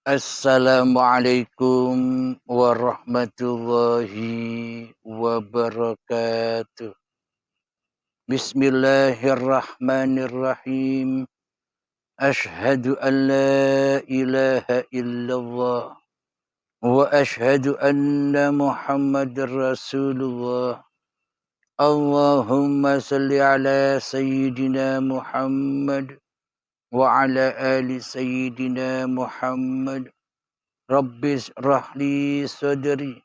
Assalamualaikum warahmatullahi wabarakatuh. Bismillahirrahmanirrahim. Ashhadu an la ilaha illallah wa ashhadu anna Muhammadar Rasulullah. Allahumma salli ala sayyidina Muhammad wa ala ali sayyidina Muhammad. Rabbis rahli sadri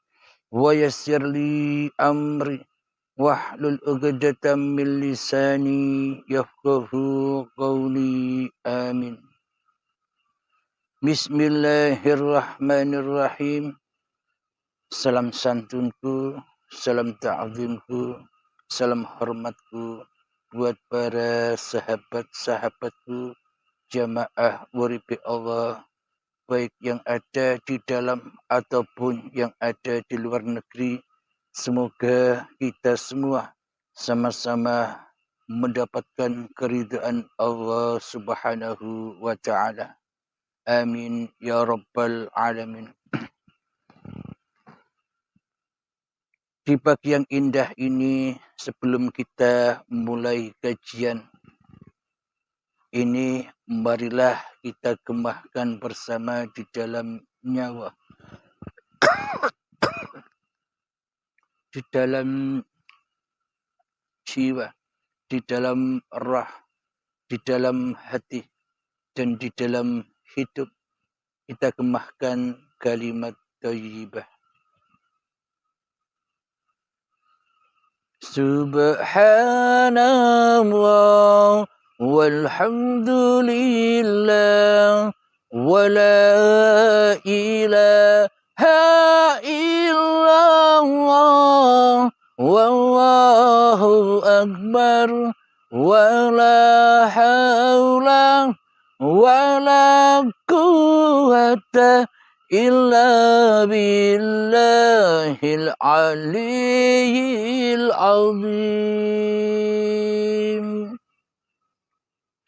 wa yassir li amri wahlul 'uqdatam min lisani yafqahu qawli. Amin. Bismillahirrahmanirrahim. Salam santunku, salam ta'zimku, salam hormatku buat para sahabat-sahabatku, jamaah waribi Allah, baik yang ada di dalam ataupun yang ada di luar negeri. Semoga kita semua sama-sama mendapatkan keridhaan Allah Subhanahu wa ta'ala. Amin ya rabbal alamin. Di pagi yang indah ini, sebelum kita mulai kajian ini, marilah kita gemahkan bersama di dalam nyawa, di dalam jiwa, di dalam roh, di dalam hati, dan di dalam hidup. Kita gemahkan kalimat thayyibah. Subhanallah walhamdulillah wa la ilaha illallah wallahu akbar wa la hawla wa la quwwata illa billahil aliyyil azim.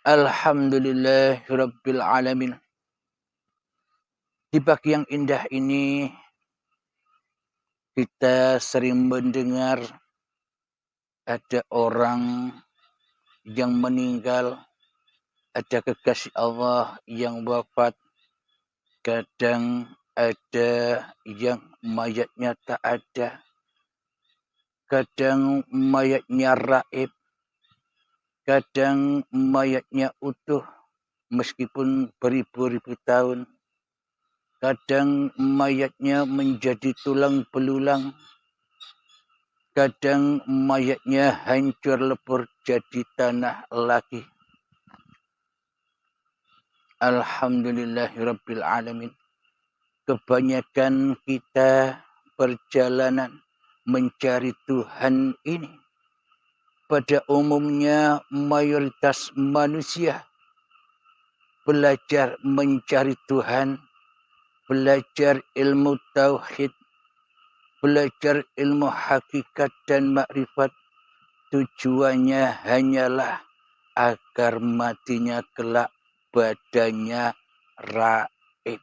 Alhamdulillahirabbil alamin. Di pagi yang indah ini kita sering mendengar ada orang yang meninggal, ada kekasih Allah yang wafat. Kadang ada yang mayatnya tak ada, kadang mayatnya raib, kadang mayatnya utuh meskipun beribu-ribu tahun, kadang mayatnya menjadi tulang belulang, kadang mayatnya hancur lebur jadi tanah lagi. Alhamdulillahirabbil alamin. Kebanyakan kita perjalanan mencari Tuhan ini, pada umumnya mayoritas manusia belajar mencari Tuhan, belajar ilmu tauhid, belajar ilmu hakikat dan makrifat. Tujuannya hanyalah agar matinya kelak badannya raib,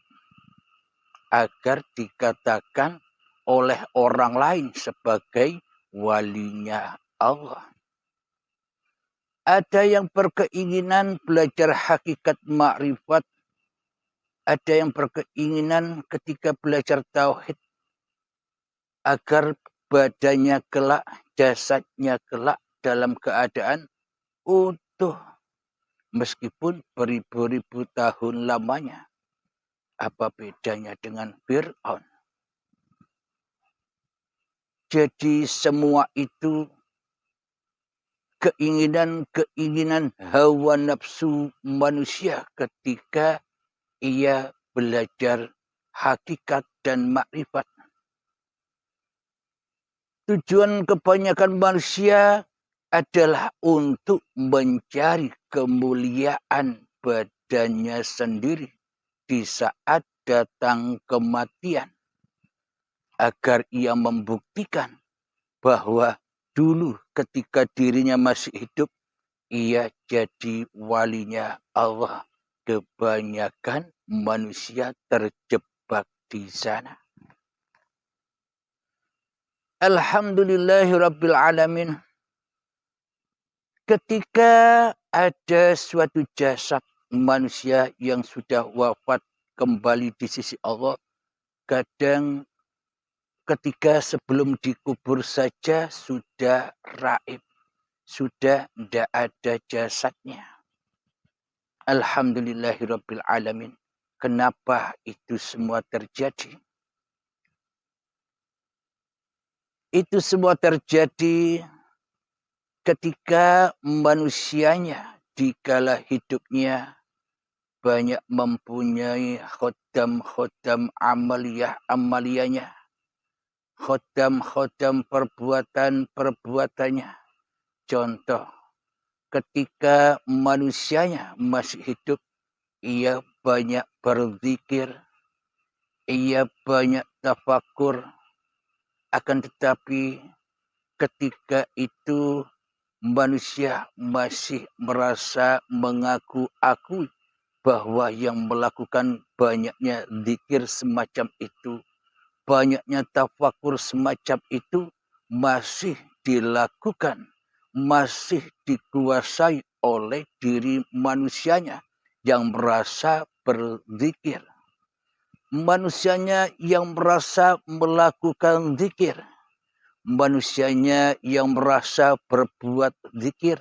agar dikatakan oleh orang lain sebagai walinya Allah. Ada yang berkeinginan belajar hakikat makrifat, ada yang berkeinginan ketika belajar tauhid agar badannya kelak, jasadnya kelak dalam keadaan utuh meskipun beribu-ribu tahun lamanya. Apa bedanya dengan Fir'aun? Jadi semua itu keinginan hawa nafsu manusia ketika ia belajar hakikat dan makrifat. Tujuan kebanyakan manusia adalah untuk mencari kemuliaan badannya sendiri di saat datang kematian, agar ia membuktikan bahwa dulu ketika dirinya masih hidup, ia jadi walinya Allah. Kebanyakan manusia terjebak di sana. Alhamdulillahirabbil alamin. Ketika ada suatu jasad manusia yang sudah wafat kembali di sisi Allah, kadang ketika sebelum dikubur saja sudah raib, sudah tidak ada jasadnya. Alhamdulillahirabbil alamin. Kenapa itu semua terjadi? Itu semua terjadi ketika manusianya dikala hidupnya banyak mempunyai khodam-khodam amaliyahnya, khodam-khodam perbuatan-perbuatannya. Contoh, ketika manusianya masih hidup, ia banyak berzikir, ia banyak tafakur, akan tetapi ketika itu manusia masih merasa mengaku-akui bahwa yang melakukan banyaknya zikir semacam itu, banyaknya tafakur semacam itu masih dilakukan, masih dikuasai oleh diri manusianya yang merasa berzikir. Manusianya yang merasa melakukan zikir, manusianya yang merasa berbuat zikir,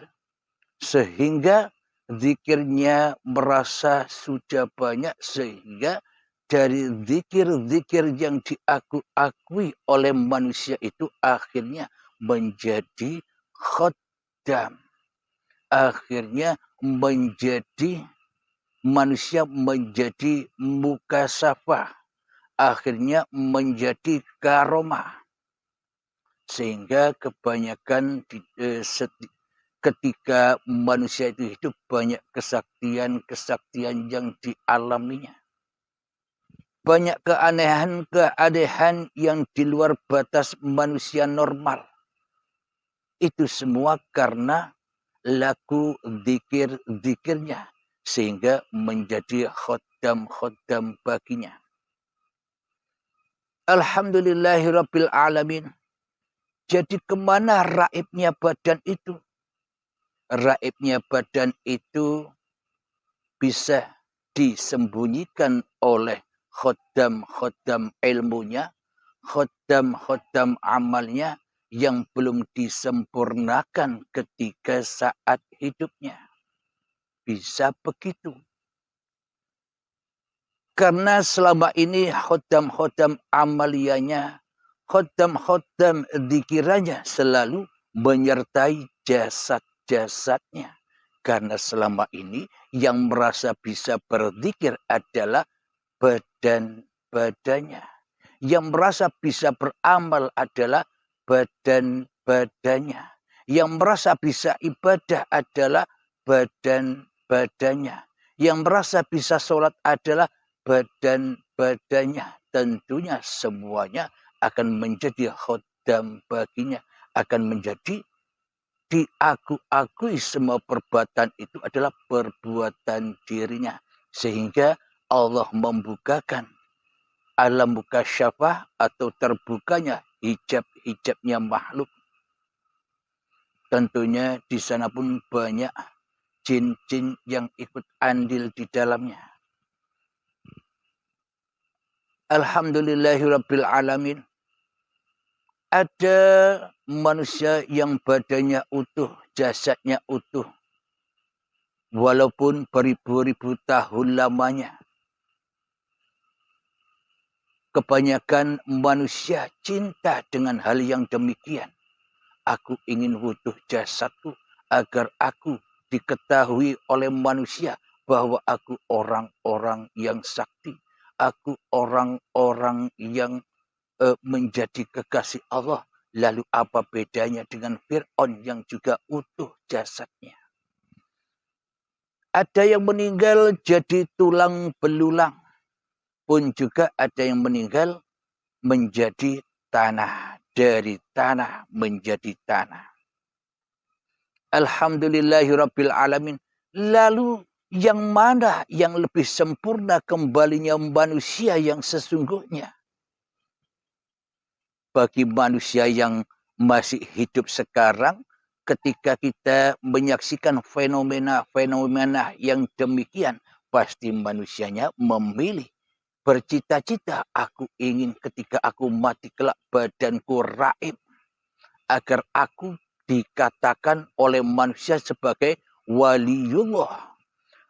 sehingga zikirnya merasa sudah banyak, sehingga dari zikir-zikir yang diakui oleh manusia itu akhirnya menjadi khodam. Akhirnya menjadi manusia menjadi mukasafah. Akhirnya menjadi karomah. Sehingga kebanyakan ketika manusia itu hidup banyak kesaktian-kesaktian yang dialaminya. Banyak keanehan-keanehan yang di luar batas manusia normal. Itu semua karena laku zikir-zikirnya. Sehingga menjadi khodam-khodam baginya. Alhamdulillahirabbil alamin. Jadi kemana raibnya badan itu? Raibnya badan itu bisa disembunyikan oleh khodam-khodam ilmunya, khodam-khodam amalnya yang belum disempurnakan ketika saat hidupnya. Bisa begitu. Karena selama ini khodam-khodam amaliyanya, khodam-khodam zikirannya selalu menyertai jasad-jasadnya. Karena selama ini yang merasa bisa berzikir adalah badan-badannya. Yang merasa bisa beramal adalah badan-badannya. Yang merasa bisa ibadah adalah badan-badannya. Yang merasa bisa sholat adalah badan-badannya. Tentunya semuanya akan menjadi khodam baginya. Akan menjadi diakui semua perbuatan itu adalah perbuatan dirinya. Sehingga Allah membukakan alam mukasyafah atau terbukanya hijab-hijabnya makhluk. Tentunya di sana pun banyak jin-jin yang ikut andil di dalamnya. Alhamdulillahirabbil alamin. Ada manusia yang badannya utuh, jasadnya utuh. Walaupun beribu-ribu tahun lamanya. Kebanyakan manusia cinta dengan hal yang demikian. Aku ingin utuh jasadku agar aku diketahui oleh manusia bahwa aku orang-orang yang sakti. Aku orang-orang yang menjadi kekasih Allah. Lalu apa bedanya dengan Fir'aun yang juga utuh jasadnya? Ada yang meninggal jadi tulang belulang. Pun juga ada yang meninggal menjadi tanah. Dari tanah menjadi tanah. Alhamdulillahirabbil alamin. Lalu Yang mana yang lebih sempurna kembalinya manusia yang sesungguhnya? Bagi manusia yang masih hidup sekarang, ketika kita menyaksikan fenomena-fenomena yang demikian, pasti manusianya memilih bercita-cita, aku ingin ketika aku mati kelak badanku raib, agar aku dikatakan oleh manusia sebagai waliullah,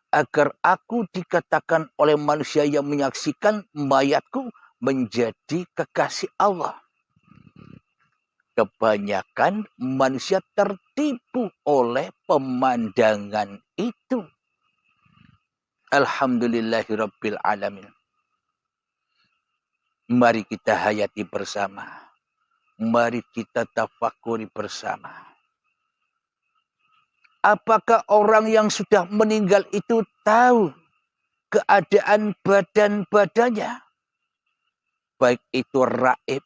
agar aku dikatakan oleh manusia yang menyaksikan mayatku menjadi kekasih Allah. Kebanyakan manusia tertipu oleh pemandangan itu. Alhamdulillahirabbil alamin. Mari kita hayati bersama. Mari kita tafakuri bersama. Apakah orang yang sudah meninggal itu tahu keadaan badan-badannya? Baik itu raib,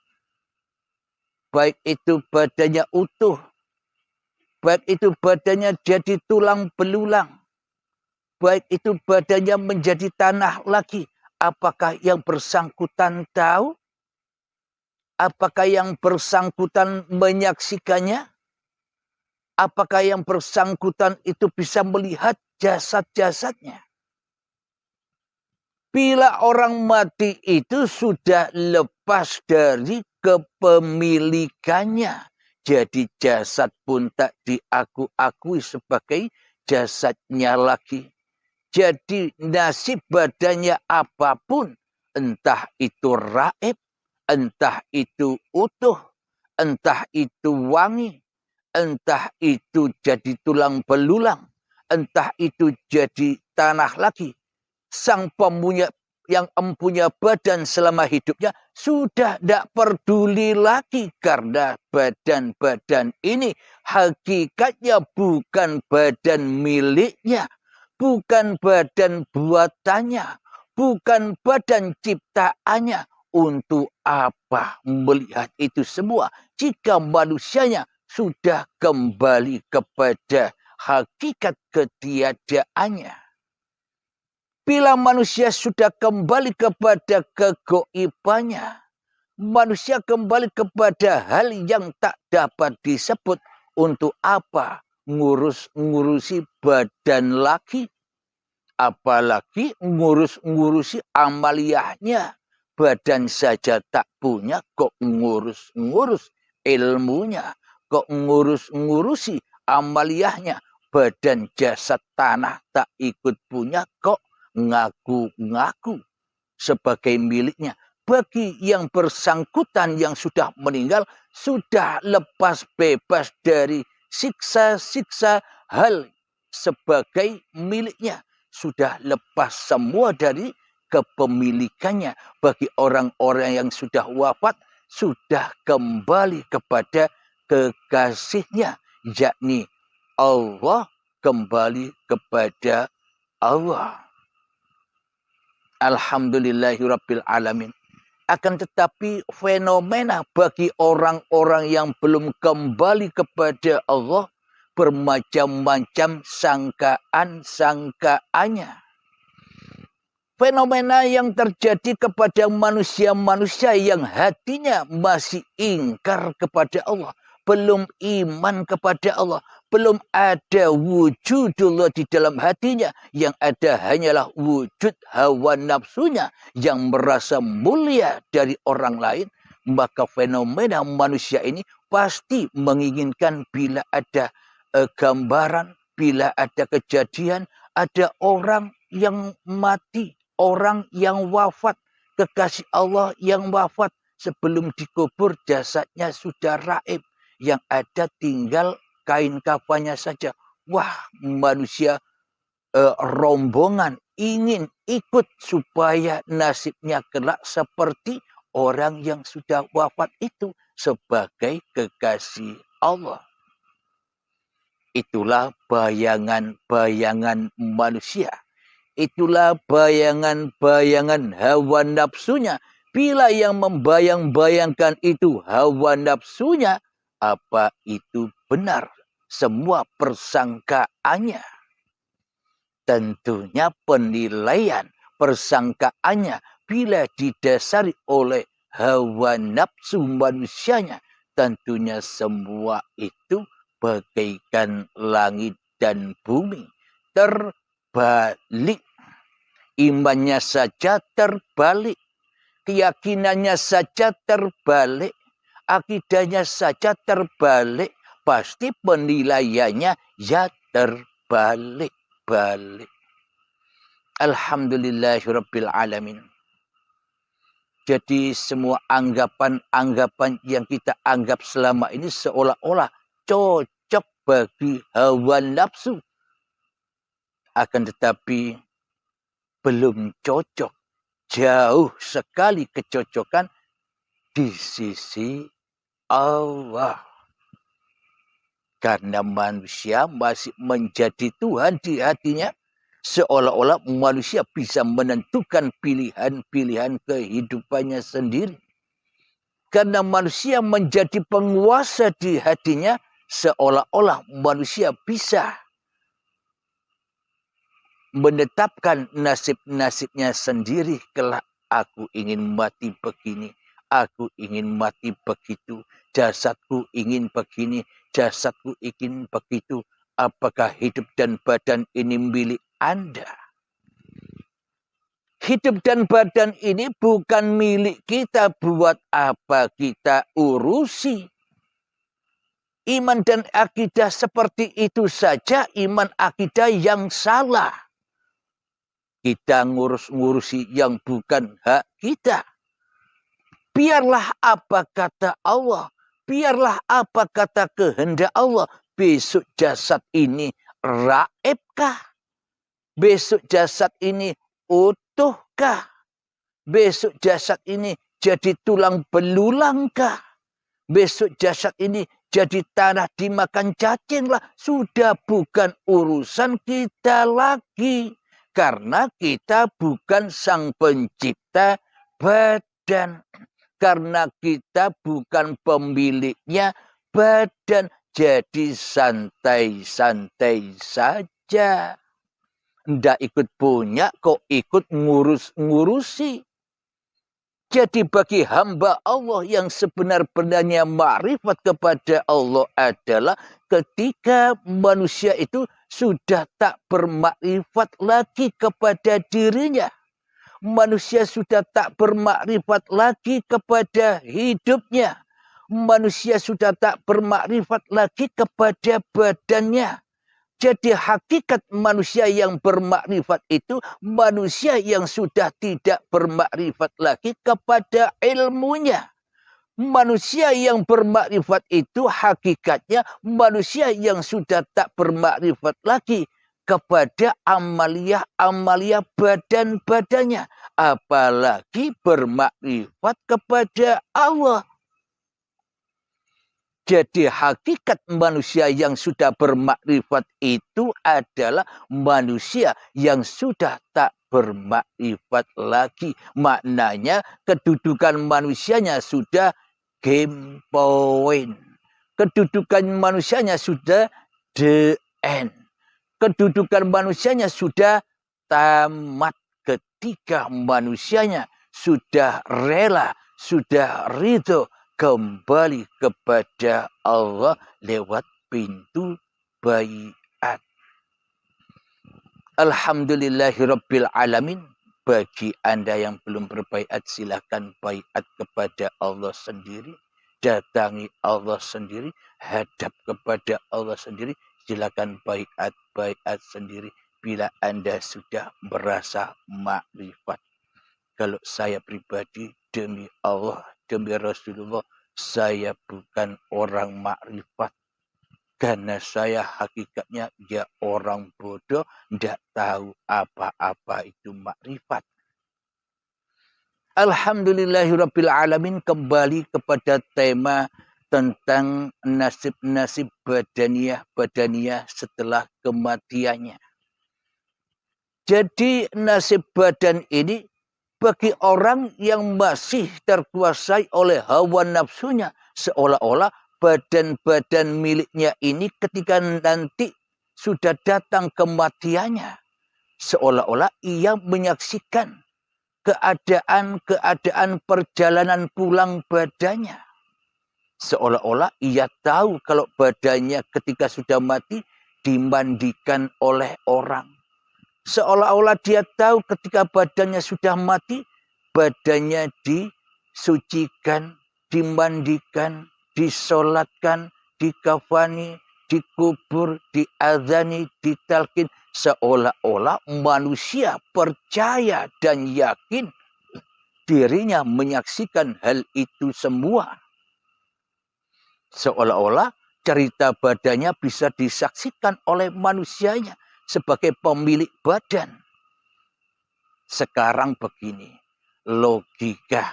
baik itu badannya utuh, baik itu badannya jadi tulang belulang, baik itu badannya menjadi tanah lagi. Apakah yang bersangkutan tahu? Apakah yang bersangkutan menyaksikannya? Apakah yang bersangkutan itu bisa melihat jasad-jasadnya? Bila orang mati itu sudah lepas dari kepemilikannya. Jadi jasad pun tak diakui sebagai jasadnya lagi. Jadi nasib badannya apapun, entah itu raib, entah itu utuh, entah itu wangi, entah itu jadi tulang belulang, entah itu jadi tanah lagi. Sang pemunya yang empunya badan selama hidupnya sudah tidak peduli lagi, karena badan-badan ini hakikatnya bukan badan miliknya, bukan badan buatannya, bukan badan ciptaannya. Untuk apa melihat itu semua jika manusianya sudah kembali kepada hakikat ketiadaannya? Bila manusia sudah kembali kepada kegoibannya, manusia kembali kepada hal yang tak dapat disebut. Untuk apa ngurusi badan lagi? Apalagi ngurusi amaliyahnya. Badan saja tak punya, kok ngurus ilmunya, kok ngurusi amaliyahnya. Badan jasad tanah tak ikut punya, kok ngaku-ngaku sebagai miliknya. Bagi yang bersangkutan yang sudah meninggal, sudah lepas bebas dari siksa-siksa hal sebagai miliknya. Sudah lepas semua dari kepemilikannya. Bagi orang-orang yang sudah wafat, sudah kembali kepada kekasihnya, yakni Allah, kembali kepada Allah. Alhamdulillahirabbil alamin. Akan tetapi fenomena bagi orang-orang yang belum kembali kepada Allah bermacam-macam sangkaan-sangkaannya. Fenomena yang terjadi kepada manusia-manusia yang hatinya masih ingkar kepada Allah, belum iman kepada Allah, belum ada wujudullah di dalam hatinya. Yang ada hanyalah wujud hawa nafsunya yang merasa mulia dari orang lain. Maka fenomena manusia ini pasti menginginkan bila ada gambaran, bila ada kejadian, ada orang yang mati, orang yang wafat, kekasih Allah yang wafat, sebelum dikubur jasadnya sudah raib. Yang ada tinggal kain kafannya saja. Wah, manusia rombongan ingin ikut supaya nasibnya kelak seperti orang yang sudah wafat itu sebagai kekasih Allah. Itulah bayangan-bayangan manusia. Itulah bayangan-bayangan hawa nafsunya. Bila yang membayang-bayangkan itu hawa nafsunya, apa itu benar? Semua persangkaannya. tentunya penilaian persangkaannya bila didasari oleh hawa nafsu manusianya, tentunya semua itu bagaikan langit dan bumi terbalik. Imannya saja terbalik, keyakinannya saja terbalik, akidahnya saja terbalik, pasti penilaiannya ya terbalik-balik. Alhamdulillahirabbil alamin. Jadi semua anggapan-anggapan yang kita anggap selama ini seolah-olah cocok bagi hawa nafsu, akan tetapi belum cocok. Jauh sekali kecocokan di sisi Allah. Karena manusia masih menjadi Tuhan di hatinya, seolah-olah manusia bisa menentukan pilihan-pilihan kehidupannya sendiri. Karena manusia menjadi penguasa di hatinya, seolah-olah manusia bisa menetapkan nasib-nasibnya sendiri. Kelak aku ingin mati begini, aku ingin mati begitu, jasadku ingin begini, jasadku ingin begitu. Apakah hidup dan badan ini milik Anda? Hidup dan badan ini bukan milik kita, buat apa kita urusi? Iman dan akidah seperti itu saja, iman akidah yang salah. Kita ngurusi yang bukan hak kita. Biarlah apa kata Allah, biarlah apa kata kehendak Allah. Besok jasad ini raibkah? Besok jasad ini utuhkah? Besok jasad ini jadi tulang belulangkah? Besok jasad ini jadi tanah dimakan cacing lah. Sudah bukan urusan kita lagi. Karena kita bukan sang pencipta badan. Karena kita bukan pemiliknya badan. Jadi santai-santai saja. Ndak ikut punya, kok ikut ngurus-ngurusi. Jadi bagi hamba Allah yang sebenar-benarnya ma'rifat kepada Allah adalah ketika manusia itu sudah tak bermakrifat lagi kepada dirinya. Manusia sudah tak bermakrifat lagi kepada hidupnya. Manusia sudah tak bermakrifat lagi kepada badannya. Jadi hakikat manusia yang bermakrifat itu manusia yang sudah tidak bermakrifat lagi kepada ilmunya. Manusia yang bermakrifat itu hakikatnya manusia yang sudah tak bermakrifat lagi kepada amalia-amalia badan-badannya. Apalagi bermakrifat kepada Allah. Jadi hakikat manusia yang sudah bermakrifat itu adalah manusia yang sudah tak bermakrifat lagi. Maknanya kedudukan manusianya sudah game point. Kedudukan manusianya sudah the end. Kedudukan manusianya sudah tamat ketika manusianya sudah rela, sudah ridho kembali kepada Allah lewat pintu baiat. Alhamdulillahirabbil alamin. Bagi Anda yang belum berbaiat, silakan baiat kepada Allah sendiri. Datangi Allah sendiri, hadap kepada Allah sendiri. Silakan baiat sendiri bila Anda sudah merasa makrifat. Kalau saya pribadi, demi Allah, demi Rasulullah, saya bukan orang makrifat. Karena saya hakikatnya ya orang bodoh, tidak tahu apa-apa itu makrifat. Alhamdulillahirabbil alamin. Kembali kepada tema tentang nasib-nasib badaniyah setelah kematiannya. Jadi nasib badan ini bagi orang yang masih terkuasai oleh hawa nafsunya, seolah-olah badan-badan miliknya ini ketika nanti sudah datang kematiannya, Seolah-olah ia menyaksikan keadaan perjalanan pulang badannya. Seolah-olah ia tahu kalau badannya ketika sudah mati dimandikan oleh orang. Seolah-olah dia tahu ketika badannya sudah mati, badannya disucikan, dimandikan, disolatkan, dikafani, dikubur, diazani, ditalkin. Seolah-olah manusia percaya dan yakin dirinya menyaksikan hal itu semua. Seolah-olah cerita badannya bisa disaksikan oleh manusianya sebagai pemilik badan. Sekarang begini, logika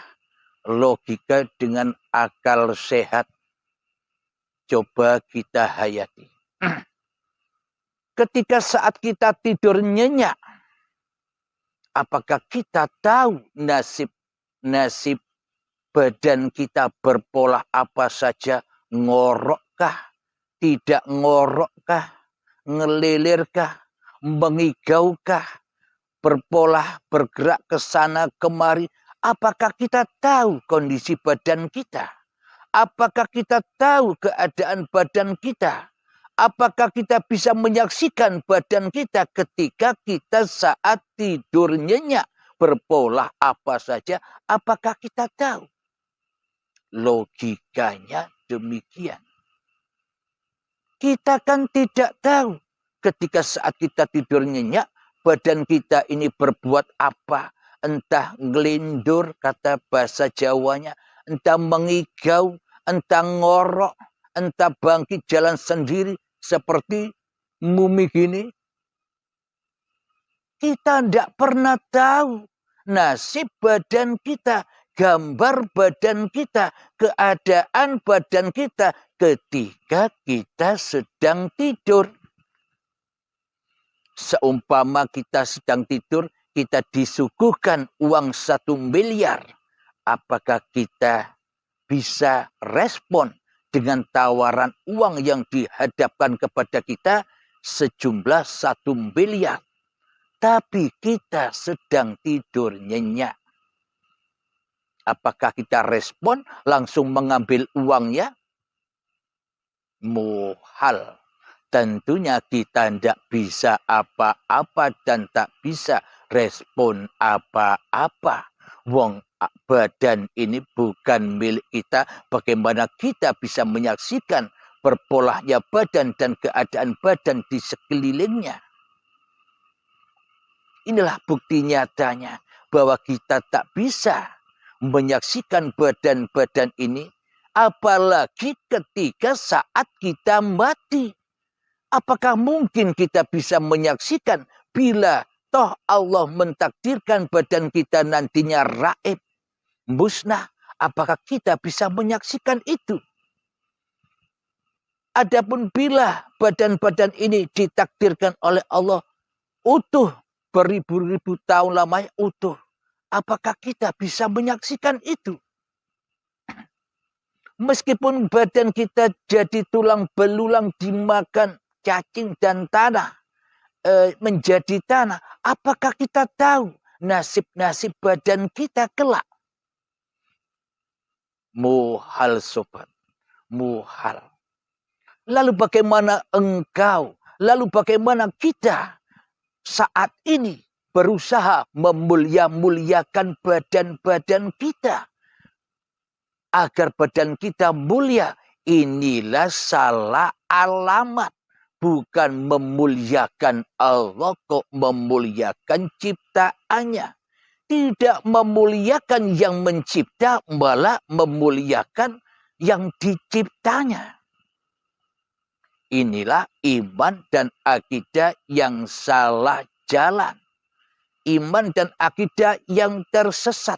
dengan akal sehat coba kita hayati. Ketika saat kita tidur nyenyak, apakah kita tahu nasib badan kita berpola apa saja? Ngorokkah, tidak ngorokkah, ngelilirkah, mengigaukah, berpola, bergerak ke sana kemari? Apakah kita tahu kondisi badan kita? Apakah kita tahu keadaan badan kita? Apakah kita bisa menyaksikan badan kita ketika kita saat tidur nyenyak, berpola apa saja? Apakah kita tahu? Logikanya demikian. Kita kan tidak tahu ketika saat kita tidur nyenyak, badan kita ini berbuat apa. Entah ngelindur, kata bahasa Jawanya. Entah mengigau, entah ngorok, entah bangkit jalan sendiri seperti mumi gini. Kita tidak pernah tahu nasib badan kita, gambar badan kita, keadaan badan kita ketika kita sedang tidur. Seumpama kita sedang tidur, kita disuguhkan uang 1 miliar. Apakah kita bisa respon dengan tawaran uang yang dihadapkan kepada kita sejumlah 1 miliar? Tapi kita sedang tidur nyenyak. Apakah kita respon langsung mengambil uangnya? Muhal. Tentunya kita tidak bisa apa-apa dan tak bisa respon apa-apa. Wong badan ini bukan milik kita. Bagaimana kita bisa menyaksikan berpolahnya badan dan keadaan badan di sekelilingnya? Inilah bukti nyatanya bahwa kita tak bisa menyaksikan badan-badan ini, apalagi ketika saat kita mati. Apakah mungkin kita bisa menyaksikan bila toh Allah mentakdirkan badan kita nantinya raib, musnah? Apakah kita bisa menyaksikan itu? Adapun bila badan-badan ini ditakdirkan oleh Allah utuh, beribu-ribu tahun lamanya utuh. Apakah kita bisa menyaksikan itu? Meskipun badan kita jadi tulang belulang dimakan cacing dan tanah, menjadi tanah, apakah kita tahu nasib-nasib badan kita kelak? Muhal sobat, muhal. Lalu bagaimana engkau? Lalu bagaimana kita saat ini berusaha memulia-muliakan badan-badan kita? Agar badan kita mulia, inilah salah alamat. Bukan memuliakan Allah, kok memuliakan ciptaannya. Tidak memuliakan yang mencipta, malah memuliakan yang diciptanya. Inilah iman dan akidah yang salah jalan. Iman dan akidah yang tersesat.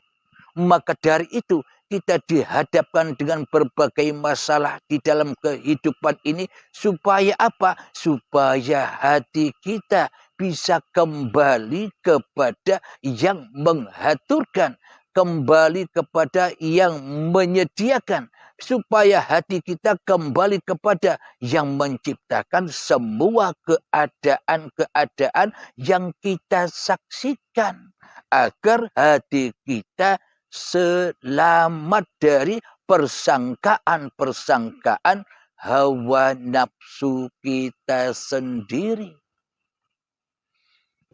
Maka dari itu kita dihadapkan dengan berbagai masalah di dalam kehidupan ini. Supaya apa? Supaya hati kita bisa kembali kepada yang mengaturkan. Kembali kepada yang menyediakan. supaya hati kita kembali kepada yang menciptakan semua keadaan-keadaan yang kita saksikan, agar hati kita selamat dari persangkaan-persangkaan hawa nafsu kita sendiri.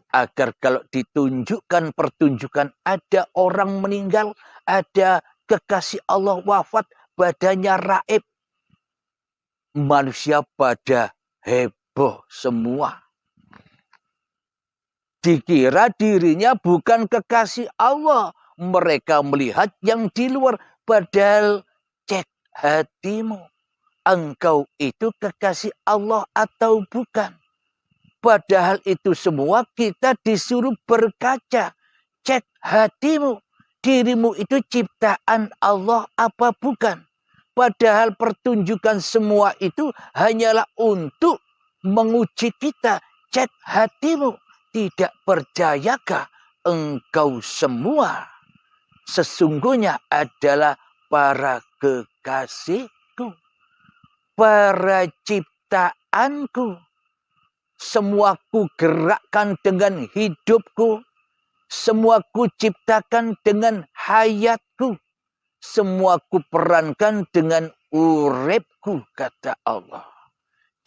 Agar kalau ditunjukkan pertunjukan ada orang meninggal, ada kekasih Allah wafat, badannya raib, manusia pada heboh semua. Dikira dirinya bukan kekasih Allah. Mereka melihat yang di luar, padahal cek hatimu. Engkau itu kekasih Allah atau bukan? Padahal itu semua kita disuruh berkaca. Cek hatimu. Dirimu itu ciptaan Allah apa bukan? Padahal pertunjukan semua itu hanyalah untuk menguji kita. Cek hatimu. Tidak percayakah engkau semua sesungguhnya adalah para kekasihku, para ciptaanku. Semua ku gerakkan dengan hidupku. Semua ku ciptakan dengan hayatku. Semua ku perankan dengan uripku, kata Allah.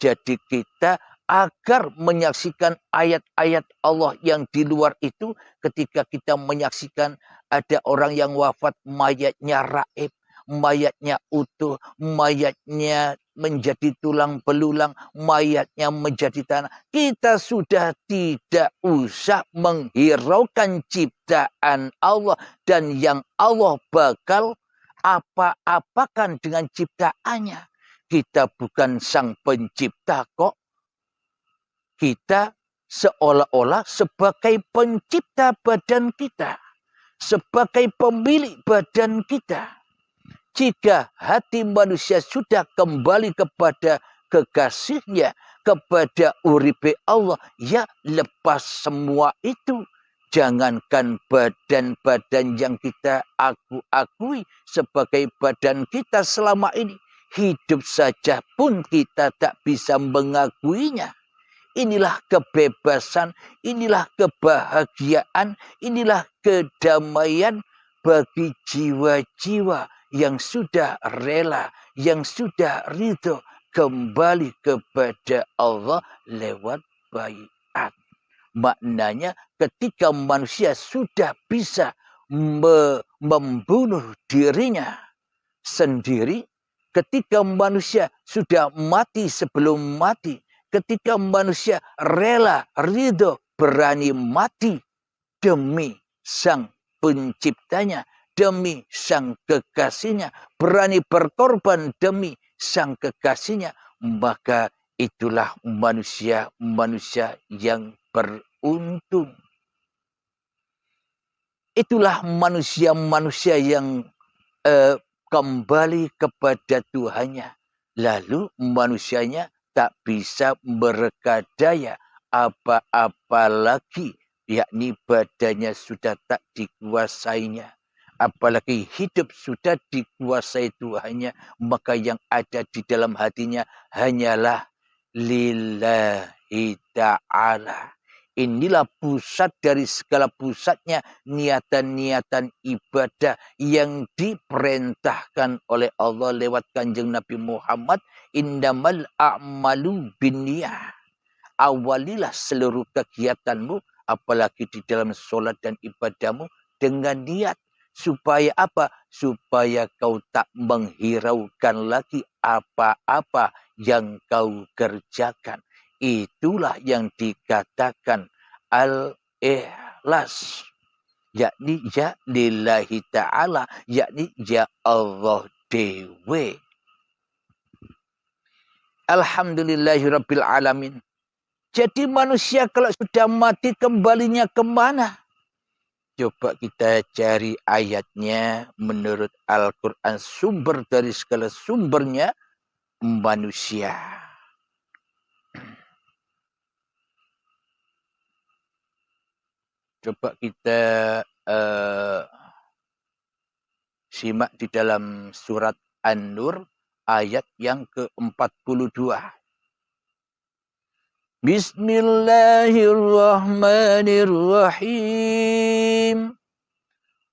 Jadi kita agar menyaksikan ayat-ayat Allah yang di luar itu, ketika kita menyaksikan ada orang yang wafat, mayatnya raib, mayatnya utuh, mayatnya menjadi tulang belulang, mayatnya menjadi tanah. Kita sudah tidak usah menghiraukan ciptaan Allah dan yang Allah bakal apa-apakan dengan ciptaannya. Kita bukan sang pencipta kok. Kita seolah-olah sebagai pencipta badan kita. Sebagai pemilik badan kita. Jika hati manusia sudah kembali kepada kekasihnya, kepada uripe Allah, ya lepas semua itu. Jangankan badan-badan yang kita akui sebagai badan kita selama ini. Hidup saja pun kita tak bisa mengakuinya. Inilah kebebasan, inilah kebahagiaan, inilah kedamaian bagi jiwa-jiwa yang sudah rela, yang sudah ridho kembali kepada Allah lewat baiat. Maknanya ketika manusia sudah bisa membunuh dirinya sendiri, ketika manusia sudah mati sebelum mati, ketika manusia rela, ridho, berani mati demi sang penciptanya, demi sang kekasihnya, berani berkorban demi sang kekasihnya, maka itulah manusia-manusia yang beruntung. Itulah manusia-manusia yang kembali kepada Tuhannya. Lalu manusianya tak bisa berkadaya apa-apa lagi. Yakni badannya sudah tak dikuasainya. Apalagi hidup sudah dikuasai Tuhannya. Maka yang ada di dalam hatinya hanyalah lillahi ta'ala. Inilah pusat dari segala pusatnya niatan-niatan ibadah yang diperintahkan oleh Allah lewat Kanjeng Nabi Muhammad. Innamal a'malu binniyah. Awalilah seluruh kegiatanmu, apalagi di dalam sholat dan ibadahmu, dengan niat. Supaya apa? Supaya kau tak menghiraukan lagi apa-apa yang kau kerjakan. Itulah yang dikatakan al-ikhlas. Yakni ya lillahi ta'ala. Yakni ya Allah dewe. Alhamdulillahirabbil alamin. Jadi manusia kalau sudah mati kembalinya kemana? Coba kita cari ayatnya menurut Al-Quran. Sumber dari segala sumbernya manusia. Coba kita simak di dalam surat An-Nur ayat yang ke-42. Bismillahirrahmanirrahim.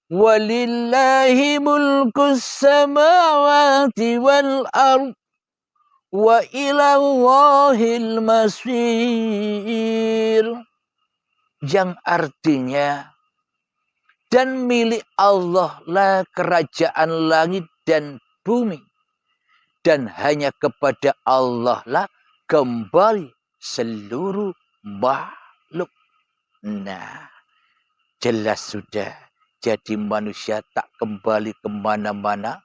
Walillahi mulkus samawati wal ard wa ilallahil masir. Yang artinya, dan milik Allah lah kerajaan langit dan bumi, dan hanya kepada Allah lah kembali seluruh makhluk. Nah, jelas sudah. Jadi manusia tak kembali kemana-mana.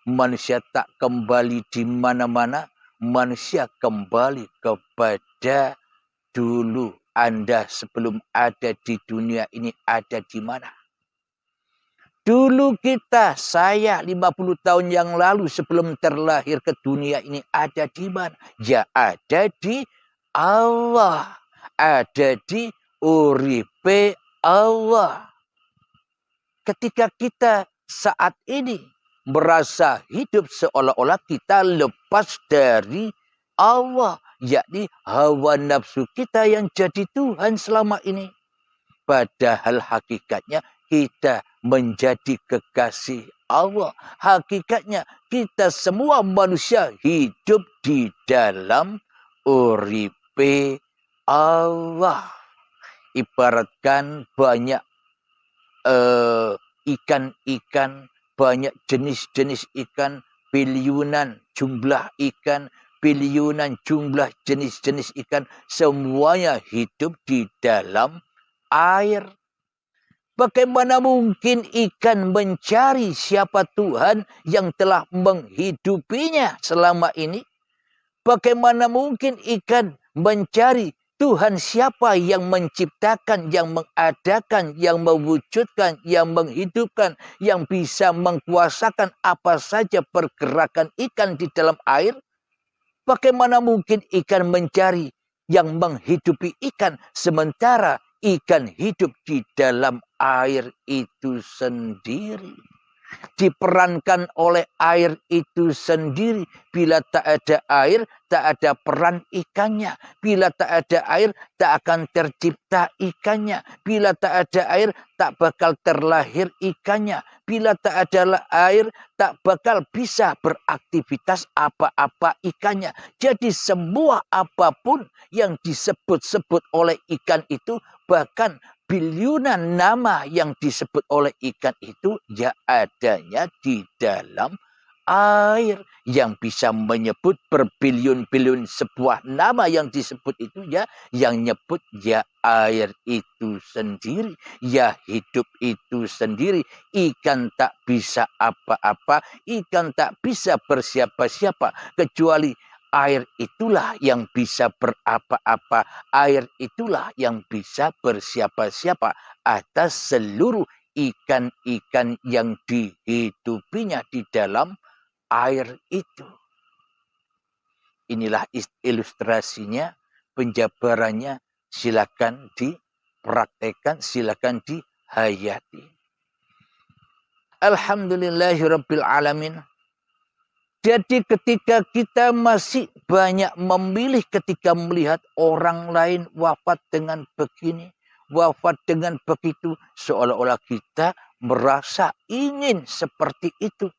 Manusia tak kembali di mana-mana. Manusia kembali kepada dulu. Anda sebelum ada di dunia ini ada di mana? Dulu kita, saya 50 tahun yang lalu sebelum terlahir ke dunia ini ada di mana? Ya ada di Allah. Ada di uripe Allah. Ketika kita saat ini merasa hidup seolah-olah kita lepas dari Allah. Yakni hawa nafsu kita yang jadi Tuhan selama ini. Padahal hakikatnya kita menjadi kekasih Allah. Hakikatnya kita semua manusia hidup di dalam uripe Allah. Ibaratkan banyak ikan-ikan, banyak jenis-jenis ikan, biliunan jumlah ikan, biliunan jumlah jenis-jenis ikan, semuanya hidup di dalam air. Bagaimana mungkin ikan mencari siapa Tuhan yang telah menghidupinya selama ini? Bagaimana mungkin ikan mencari Tuhan siapa yang menciptakan, yang mengadakan, yang mewujudkan, yang menghidupkan, yang bisa mengkuasakan apa saja pergerakan ikan di dalam air? Bagaimana mungkin ikan mencari yang menghidupi ikan sementara ikan hidup di dalam air itu sendiri? Diperankan oleh air itu sendiri. Bila tak ada air, tak ada peran ikannya. Bila tak ada air, tak akan tercipta ikannya. Bila tak ada air, tak bakal terlahir ikannya. Bila tak ada air, tak bakal bisa beraktivitas apa-apa ikannya. Jadi semua apapun yang disebut-sebut oleh ikan itu, bahkan biliunan nama yang disebut oleh ikan itu ya adanya di dalam air. Yang bisa menyebut berbiliun-biliun sebuah nama yang disebut itu ya yang nyebut ya air itu sendiri. Ya hidup itu sendiri. Ikan tak bisa apa-apa. Ikan tak bisa bersiapa-siapa. Kecuali air itulah yang bisa berapa-apa. Air itulah yang bisa bersiapa-siapa atas seluruh ikan-ikan yang dihidupinya di dalam air itu. Inilah ilustrasinya, penjabarannya. Silakan dipraktekkan, silakan dihayati. Alhamdulillahirabbil alamin. Jadi ketika kita masih banyak memilih ketika melihat orang lain wafat dengan begini, wafat dengan begitu, seolah-olah kita merasa ingin seperti itu.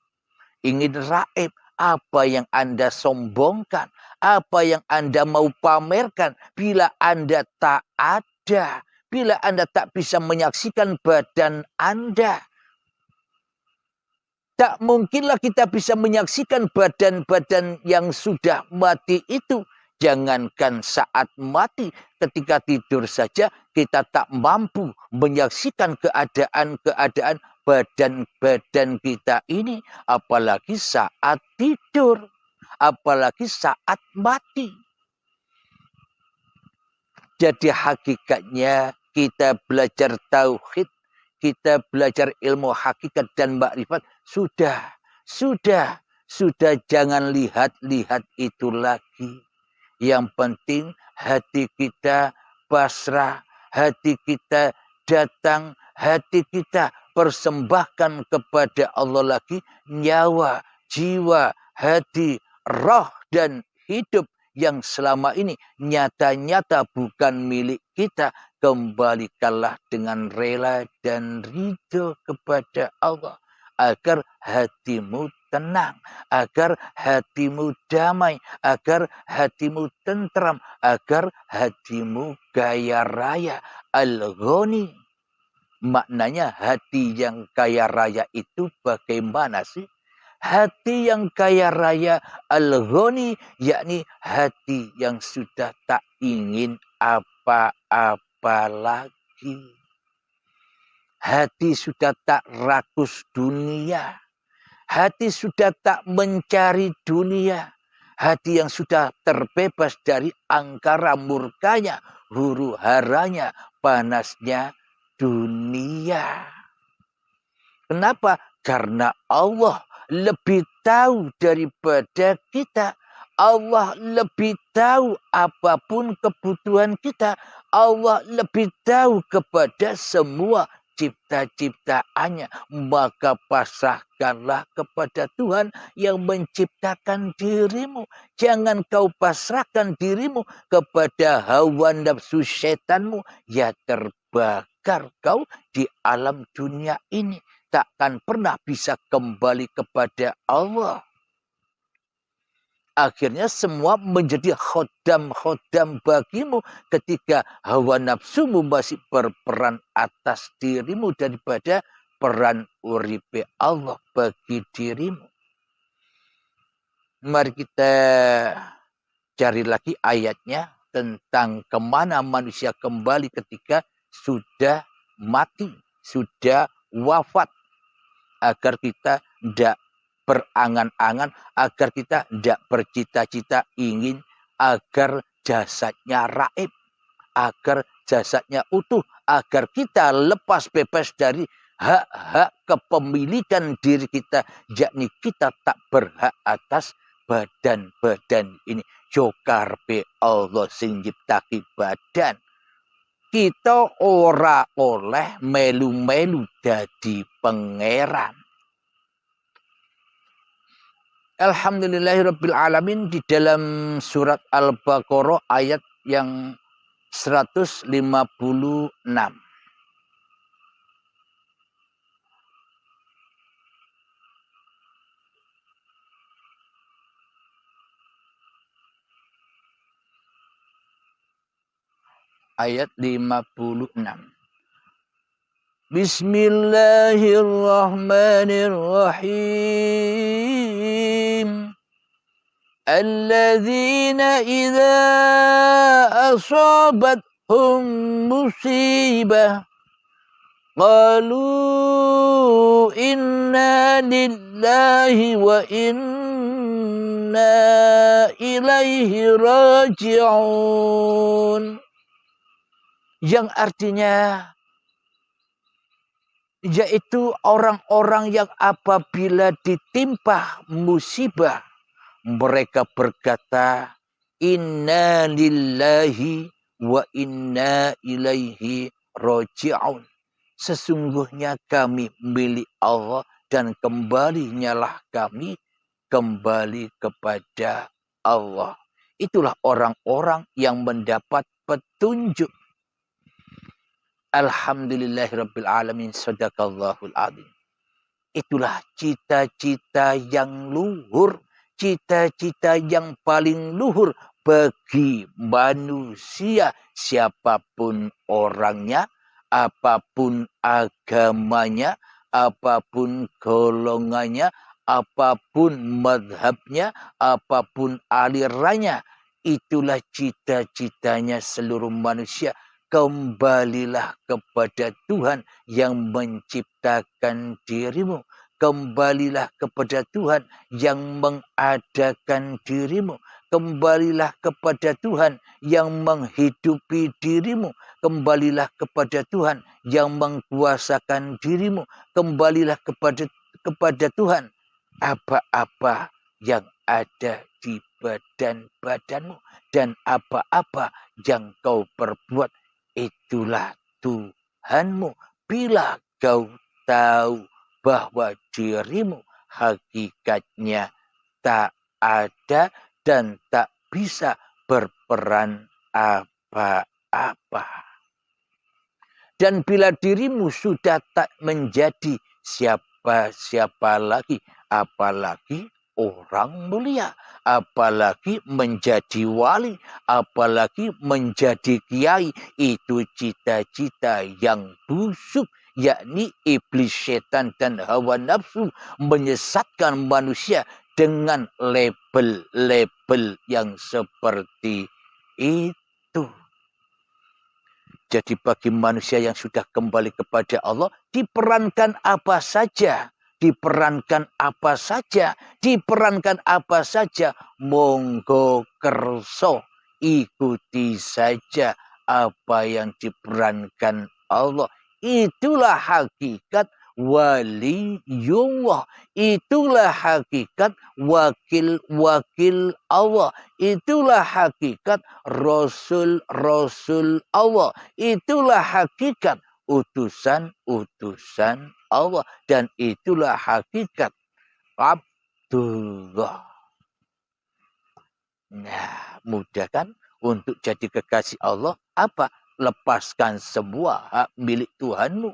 Ingin raib. Apa yang Anda sombongkan, apa yang Anda mau pamerkan, bila Anda tak ada, bila Anda tak bisa menyaksikan badan Anda, tak mungkinlah kita bisa menyaksikan badan-badan yang sudah mati itu. Jangankan saat mati, ketika tidur saja kita tak mampu menyaksikan keadaan-keadaan badan-badan kita ini. Apalagi saat tidur, apalagi saat mati. Jadi hakikatnya kita belajar tauhid, kita belajar ilmu hakikat dan makrifat, sudah jangan lihat-lihat itu lagi. Yang penting hati kita pasrah, hati kita datang, hati kita persembahkan kepada Allah lagi. Nyawa jiwa, hati, roh, dan hidup yang selama ini nyata-nyata bukan milik kita, kembalikanlah dengan rela dan ridho kepada Allah, agar hatimu tenang, agar hatimu damai, agar hatimu tentram, agar hatimu kaya raya. Al-Ghani, maknanya hati yang kaya raya itu bagaimana sih? Hati yang kaya raya al-ghani, yakni hati yang sudah tak ingin apa-apa lagi. Hati sudah tak rakus dunia. Hati sudah tak mencari dunia. Hati yang sudah terbebas dari angkara murkanya, huru haranya, panasnya dunia. Kenapa? Karena Allah lebih tahu daripada kita. Allah lebih tahu apapun kebutuhan kita. Allah lebih tahu kepada semua cipta-ciptaannya. Maka pasrahkanlah kepada Tuhan yang menciptakan dirimu. Jangan kau pasrahkan dirimu kepada hawa nafsu setanmu. Ya terbakar kau di alam dunia ini. Takkan pernah bisa kembali kepada Allah. Akhirnya semua menjadi khodam-khodam bagimu ketika hawa nafsumu masih berperan atas dirimu daripada peran uripe Allah bagi dirimu. Mari kita cari lagi ayatnya tentang kemana manusia kembali ketika sudah mati, sudah wafat. Agar kita tidak berangan-angan, agar kita tidak bercita-cita ingin agar jasadnya raib, agar jasadnya utuh, agar kita lepas bebas dari hak-hak kepemilikan diri kita, yakni kita tak berhak atas badan-badan ini. Jokarpe Allah sing nyiptake badan. Kita ora oleh melu-melu dadi pangeran. Alhamdulillahirabbil alamin, di dalam surat Al-Baqarah ayat yang 156. Ayat 56. Bismillahirrahmanirrahim. Alladzina idza asabathum musibah qalu inna lillahi wa inna ilaihi raji'un. Yang artinya yaitu orang-orang yang apabila ditimpa musibah mereka berkata inna lillahi wa inna ilaihi raji'un. Sesungguhnya kami milik Allah dan kembalinyalah kami kembali kepada Allah. Itulah orang-orang yang mendapat petunjuk. Alhamdulillahirabbil alamin, sadaqallahul azim. Itulah cita-cita yang luhur, cita-cita yang paling luhur bagi manusia, siapapun orangnya, apapun agamanya, apapun golongannya, apapun madhabnya, apapun alirannya. Itulah cita-citanya seluruh manusia. Kembalilah kepada Tuhan yang menciptakan dirimu. Kembalilah kepada Tuhan yang mengadakan dirimu. Kembalilah kepada Tuhan yang menghidupi dirimu. Kembalilah kepada Tuhan yang mengkuasakan dirimu. Kembalilah kepada Tuhan. Apa-apa yang ada di badanmu dan apa-apa yang kau perbuat, itulah Tuhanmu. Bila kau tahu bahwa dirimu hakikatnya tak ada dan tak bisa berperan apa-apa. Dan bila dirimu sudah tak menjadi siapa-siapa lagi, apalagi orang mulia, apalagi menjadi wali, apalagi menjadi kiai, itu cita-cita yang busuk, yakni iblis, setan, dan hawa nafsu menyesatkan manusia dengan label-label yang seperti itu. Jadi bagi manusia yang sudah kembali kepada Allah, diperankan apa saja, diperankan apa saja, diperankan apa saja, monggo kerso, ikuti saja apa yang diperankan Allah. Itulah hakikat waliyullah. Itulah hakikat wakil-wakil Allah. Itulah hakikat rasul-rasul Allah. Itulah hakikat utusan-utusan Allah. Dan itulah hakikat Abdullah. Nah, mudah kan untuk jadi kekasih Allah? Apa? Lepaskan semua hak milik Tuhanmu.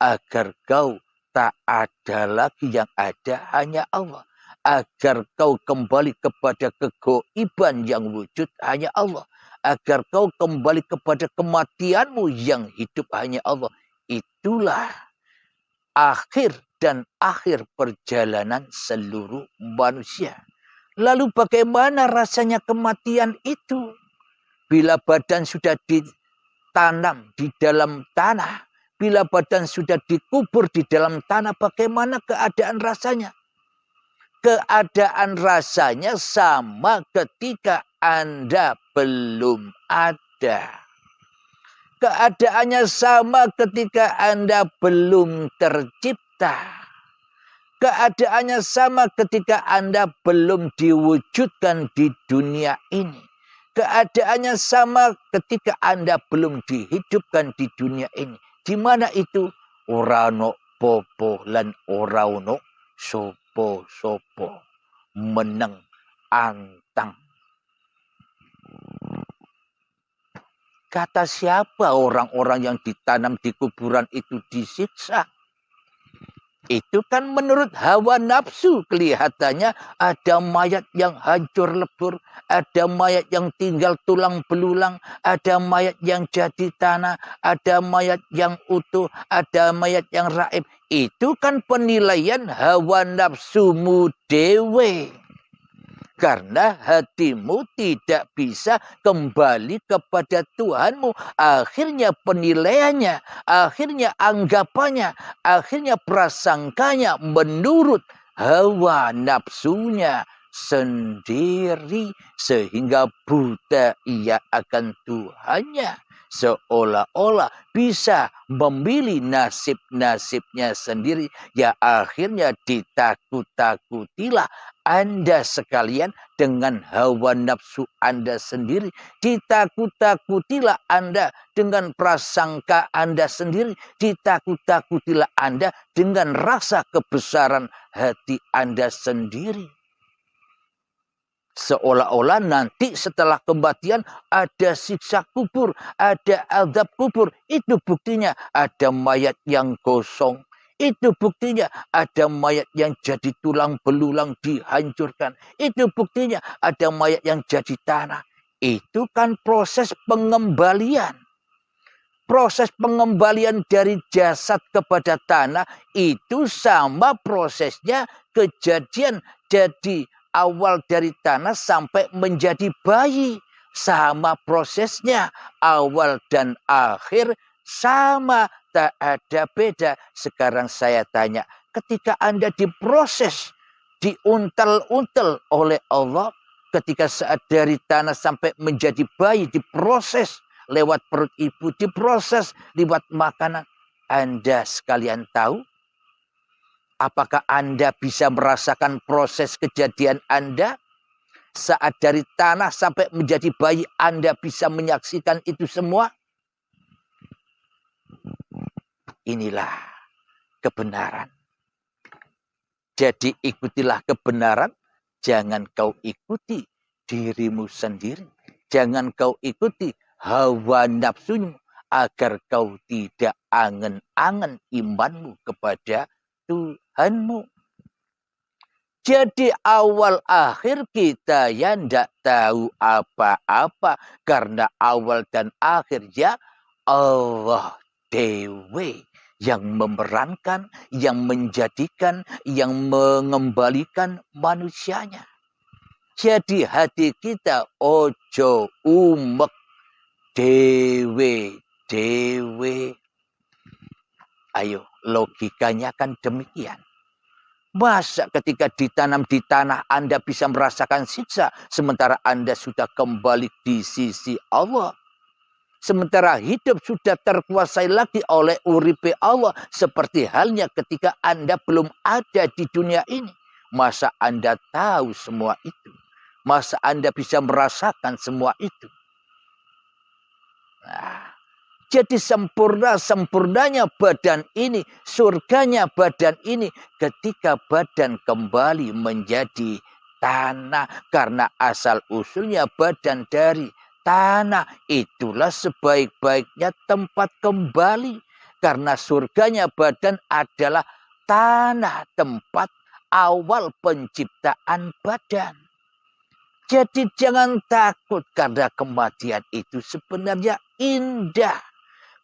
Agar kau tak ada lagi, yang ada hanya Allah. Agar kau kembali kepada kegoiban yang wujud hanya Allah. Agar kau kembali kepada kematianmu yang hidup hanya Allah. Itulah akhir dan akhir perjalanan seluruh manusia. Lalu bagaimana rasanya kematian itu? Bila badan sudah ditanam di dalam tanah, bila badan sudah dikubur di dalam tanah, bagaimana keadaan rasanya? Keadaan rasanya sama ketika Anda belum ada. Keadaannya sama ketika Anda belum tercipta. Keadaannya sama ketika Anda belum diwujudkan di dunia ini. Keadaannya sama ketika Anda belum dihidupkan di dunia ini. Di mana itu? Ora ono popo lan ora ono sopo-sopo. Meneng antang. Kata siapa orang-orang yang ditanam di kuburan itu disiksa? Itu kan menurut hawa nafsu. Kelihatannya ada mayat yang hancur lebur, ada mayat yang tinggal tulang belulang, ada mayat yang jadi tanah, ada mayat yang utuh, ada mayat yang raib. Itu kan penilaian hawa nafsumu dewe. Karena hatimu tidak bisa kembali kepada Tuhanmu. Akhirnya penilaiannya, akhirnya anggapannya, akhirnya prasangkanya menurut hawa nafsunya sendiri. Sehingga buta ia akan Tuhannya. Seolah-olah bisa memilih nasib-nasibnya sendiri. Ya akhirnya ditakut-takutilah Anda sekalian dengan hawa nafsu Anda sendiri. Ditakut-takutilah Anda dengan prasangka Anda sendiri. Ditakut-takutilah Anda dengan rasa kebesaran hati Anda sendiri. Seolah-olah nanti setelah kematian ada siksa kubur, ada azab kubur. Itu buktinya ada mayat yang kosong. Itu buktinya ada mayat yang jadi tulang belulang dihancurkan. Itu buktinya ada mayat yang jadi tanah. Itu kan proses pengembalian. Proses pengembalian dari jasad kepada tanah itu sama prosesnya kejadian jadi awal dari tanah sampai menjadi bayi. Sama prosesnya. Awal dan akhir sama. Tak ada beda. Sekarang saya tanya. Ketika Anda diproses. Diuntel-untel oleh Allah. Ketika saat dari tanah sampai menjadi bayi. Diproses lewat perut ibu. Diproses lewat makanan. Anda sekalian tahu? Apakah Anda bisa merasakan proses kejadian Anda? Saat dari tanah sampai menjadi bayi, Anda bisa menyaksikan itu semua? Inilah kebenaran. Jadi ikutilah kebenaran, jangan kau ikuti dirimu sendiri. Jangan kau ikuti hawa nafsumu, agar kau tidak angen-angen imanmu kepada Tuhanmu. Jadi awal akhir kita yang tidak tahu apa-apa. Karena awal dan akhir ya Allah dewe yang memerankan, yang menjadikan, yang mengembalikan manusianya. Jadi hati kita ojo umek dewe. Ayo, logikanya kan demikian. Masa ketika ditanam di tanah Anda bisa merasakan siksa, sementara Anda sudah kembali di sisi Allah. Sementara hidup sudah terkuasai lagi oleh uripe Allah. Seperti halnya ketika Anda belum ada di dunia ini. Masa Anda tahu semua itu? Masa Anda bisa merasakan semua itu? Nah, jadi sempurnanya badan ini, surganya badan ini ketika badan kembali menjadi tanah. Karena asal usulnya badan dari tanah, itulah sebaik-baiknya tempat kembali. Karena surganya badan adalah tanah, tempat awal penciptaan badan. Jadi jangan takut, karena kematian itu sebenarnya indah.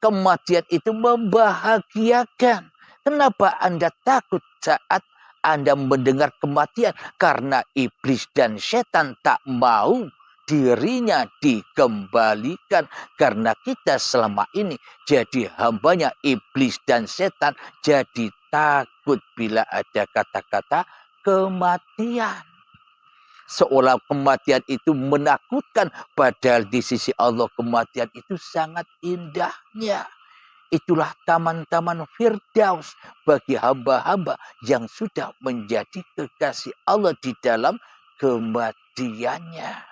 Kematian itu membahagiakan. Kenapa Anda takut saat Anda mendengar kematian? Karena iblis dan setan tak mau dirinya dikembalikan. Karena kita selama ini jadi hambanya iblis dan setan. Jadi takut bila ada kata-kata kematian. Seolah kematian itu menakutkan. Padahal di sisi Allah kematian itu sangat indahnya. Itulah taman-taman Firdaus bagi hamba-hamba yang sudah menjadi kekasih Allah di dalam kematiannya.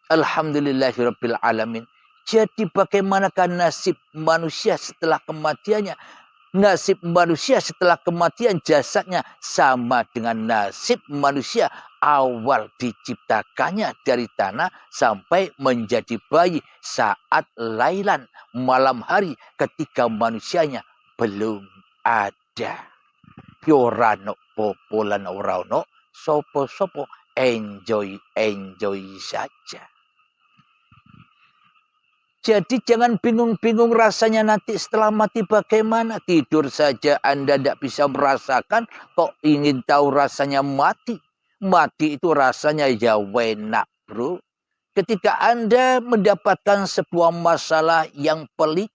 Alhamdulillahirabbil alamin. Jadi bagaimanakah nasib manusia setelah kematiannya? Nasib manusia setelah kematian jasadnya sama dengan nasib manusia awal diciptakannya dari tanah sampai menjadi bayi saat lailan malam hari ketika manusianya belum ada. Yorano popolan orano sopo-sopo enjoy saja. Jadi jangan bingung-bingung rasanya nanti setelah mati bagaimana. Tidur saja Anda tidak bisa merasakan, kok ingin tahu rasanya mati. Mati itu rasanya ya enak bro. Ketika Anda mendapatkan sebuah masalah yang pelik,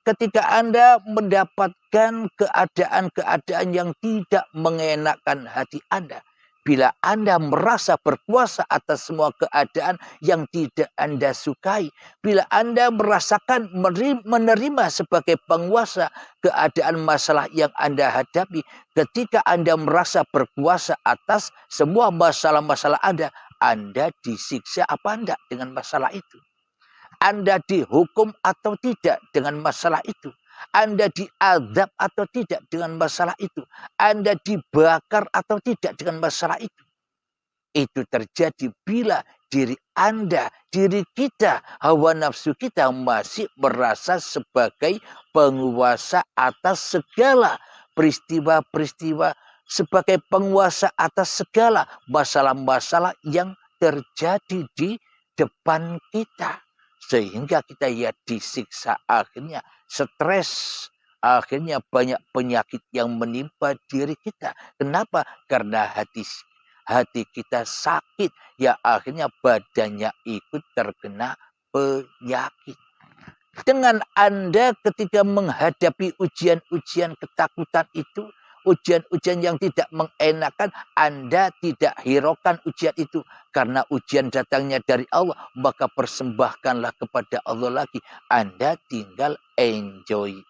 ketika Anda mendapatkan keadaan-keadaan yang tidak mengenakkan hati Anda. Bila Anda merasa berkuasa atas semua keadaan yang tidak Anda sukai. Bila Anda merasakan menerima sebagai penguasa keadaan masalah yang Anda hadapi. Ketika Anda merasa berkuasa atas semua masalah-masalah Anda disiksa apa enggak dengan masalah itu? Anda dihukum atau tidak dengan masalah itu? Anda diazab atau tidak dengan masalah itu? Anda dibakar atau tidak dengan masalah itu? Itu terjadi bila diri Anda, diri kita, hawa nafsu kita masih merasa sebagai penguasa atas segala peristiwa-peristiwa, sebagai penguasa atas segala masalah-masalah yang terjadi di depan kita. Sehingga kita ya disiksa, akhirnya stres, akhirnya banyak penyakit yang menimpa diri kita. Kenapa? Karena hati kita sakit, ya akhirnya badannya ikut terkena penyakit. Dengan Anda ketika menghadapi ujian-ujian ketakutan itu, ujian-ujian yang tidak mengenakan, Anda tidak hiraukan ujian itu. Karena ujian datangnya dari Allah, maka persembahkanlah kepada Allah lagi. Anda tinggal enjoy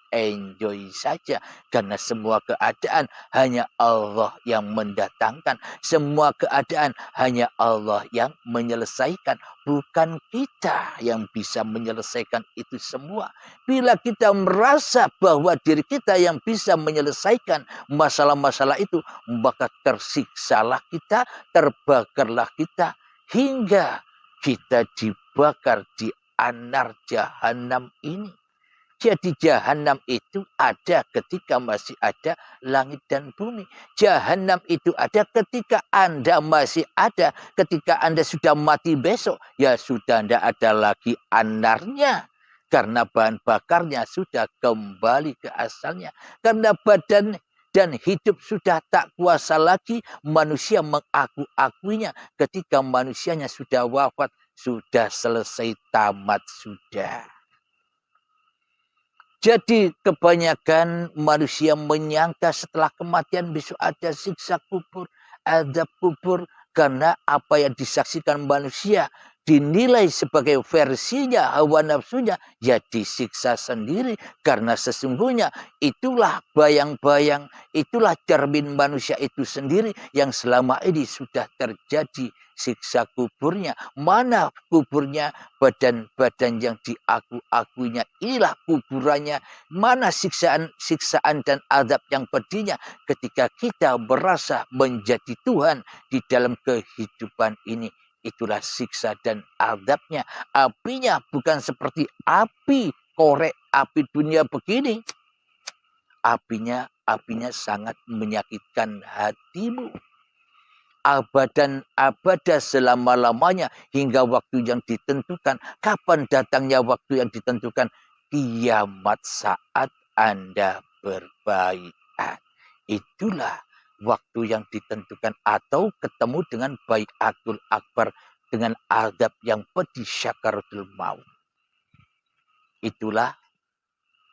saja. Karena semua keadaan hanya Allah yang mendatangkan. Semua keadaan hanya Allah yang menyelesaikan. Bukan kita yang bisa menyelesaikan itu semua. Bila kita merasa bahwa diri kita yang bisa menyelesaikan masalah-masalah itu, maka tersiksalah kita, terbakarlah kita, hingga kita dibakar di anar jahanam ini. Jadi jahanam itu ada ketika masih ada langit dan bumi. Jahanam itu ada ketika Anda masih ada. Ketika Anda sudah mati besok, ya sudah tidak ada lagi anarnya. Karena bahan bakarnya sudah kembali ke asalnya. Karena badan dan hidup sudah tak kuasa lagi, manusia mengaku-akuinya. Ketika manusianya sudah wafat, sudah selesai, tamat sudah. Jadi kebanyakan manusia menyangka setelah kematian besok ada siksa kubur, azab kubur. Karena apa yang disaksikan manusia dinilai sebagai versinya, hawa nafsunya, ya disiksa sendiri. Karena sesungguhnya itulah bayang-bayang, itulah cermin manusia itu sendiri yang selama ini sudah terjadi siksa kuburnya. Mana kuburnya? Badan-badan yang diaku-akuinya, inilah kuburannya. Mana siksaan dan azab yang pedihnya ketika kita merasa menjadi Tuhan di dalam kehidupan ini. Itulah siksa dan azabnya. Apinya bukan seperti api korek, api dunia begini. Apinya sangat menyakitkan hatimu. Abadan abada selama-lamanya hingga waktu yang ditentukan. Kapan datangnya waktu yang ditentukan? Kiamat saat Anda berbaiat. Itulah waktu yang ditentukan, atau ketemu dengan baiatul akbar, dengan azab yang pedih, syakaratul maut. Itulah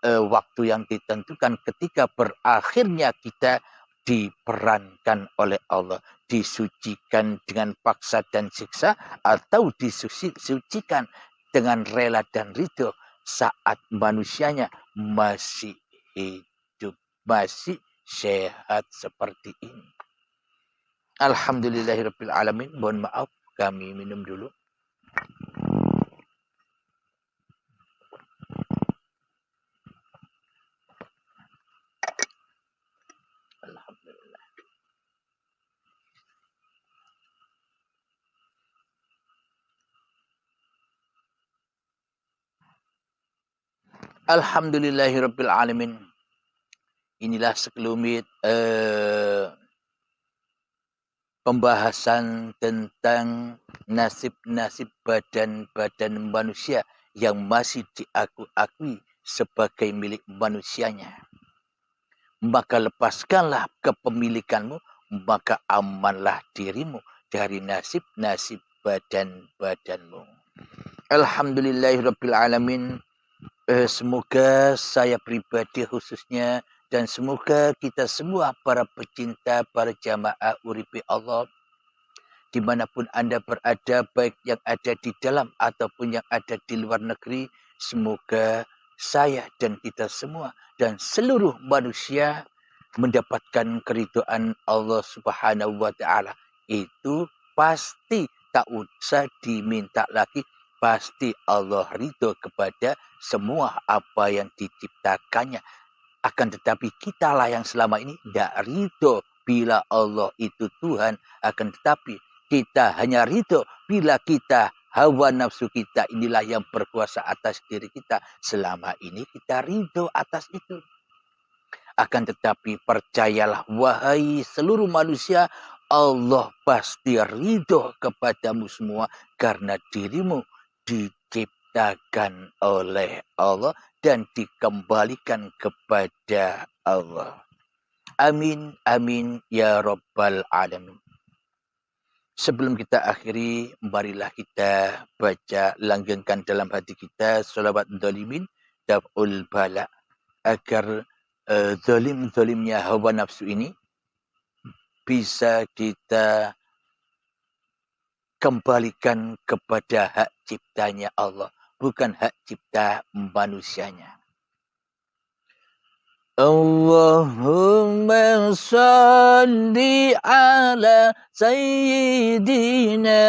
waktu yang ditentukan ketika berakhirnya kita diperankan oleh Allah, disucikan dengan paksa dan siksa, atau disucikan dengan rela dan ridho saat manusianya masih hidup, masih sehat seperti ini. Alhamdulillahirabbil alamin. Mohon maaf, kami minum dulu. Alhamdulillah. Alhamdulillahirabbil alamin. Inilah sekelumit pembahasan tentang nasib-nasib badan-badan manusia yang masih diakui sebagai milik manusianya. Maka lepaskanlah kepemilikanmu, maka amanlah dirimu dari nasib-nasib badan-badanmu. Alhamdulillahirabbil alamin. Semoga saya pribadi khususnya, dan semoga kita semua para pecinta, para jamaah uripi Allah, dimanapun Anda berada, baik yang ada di dalam ataupun yang ada di luar negeri, semoga saya dan kita semua dan seluruh manusia mendapatkan keridhaan Allah Subhanahu wa Ta'ala. Itu pasti, tak usah diminta lagi. Pasti Allah ridho kepada semua apa yang diciptakannya. Akan tetapi kitalah yang selama ini tidak ridho bila Allah itu Tuhan. Akan tetapi kita hanya ridho bila kita, hawa nafsu kita inilah yang berkuasa atas diri kita. Selama ini kita ridho atas itu. Akan tetapi percayalah wahai seluruh manusia, Allah pasti ridho kepadamu semua karena dirimu diciptakan oleh Allah dan dikembalikan kepada Allah. Amin, amin, ya Rabbal Alamin. Sebelum kita akhiri, marilah kita baca, langgengkan dalam hati kita sholawat dzalimin daf'ul bala, agar zalim-zalimnya hawa nafsu ini bisa kita kembalikan kepada hak ciptanya Allah, bukan hak cipta manusianya. Allahumma salli ala Sayyidina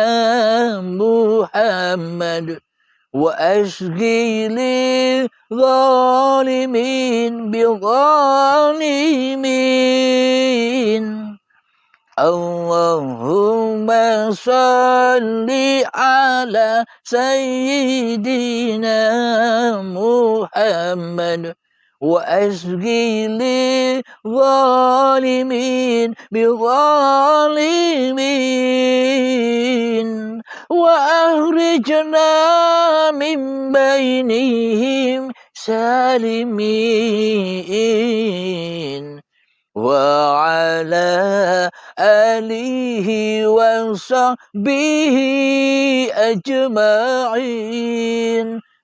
Muhammad wa ashghili zalimin bi zalimin. Allahumma salli ala Sayyidina Muhammad wa ashghili zalimin bi zalimin wa akhrijna min bainihim salimin wa ala alihi wa sahbihi ajma'in.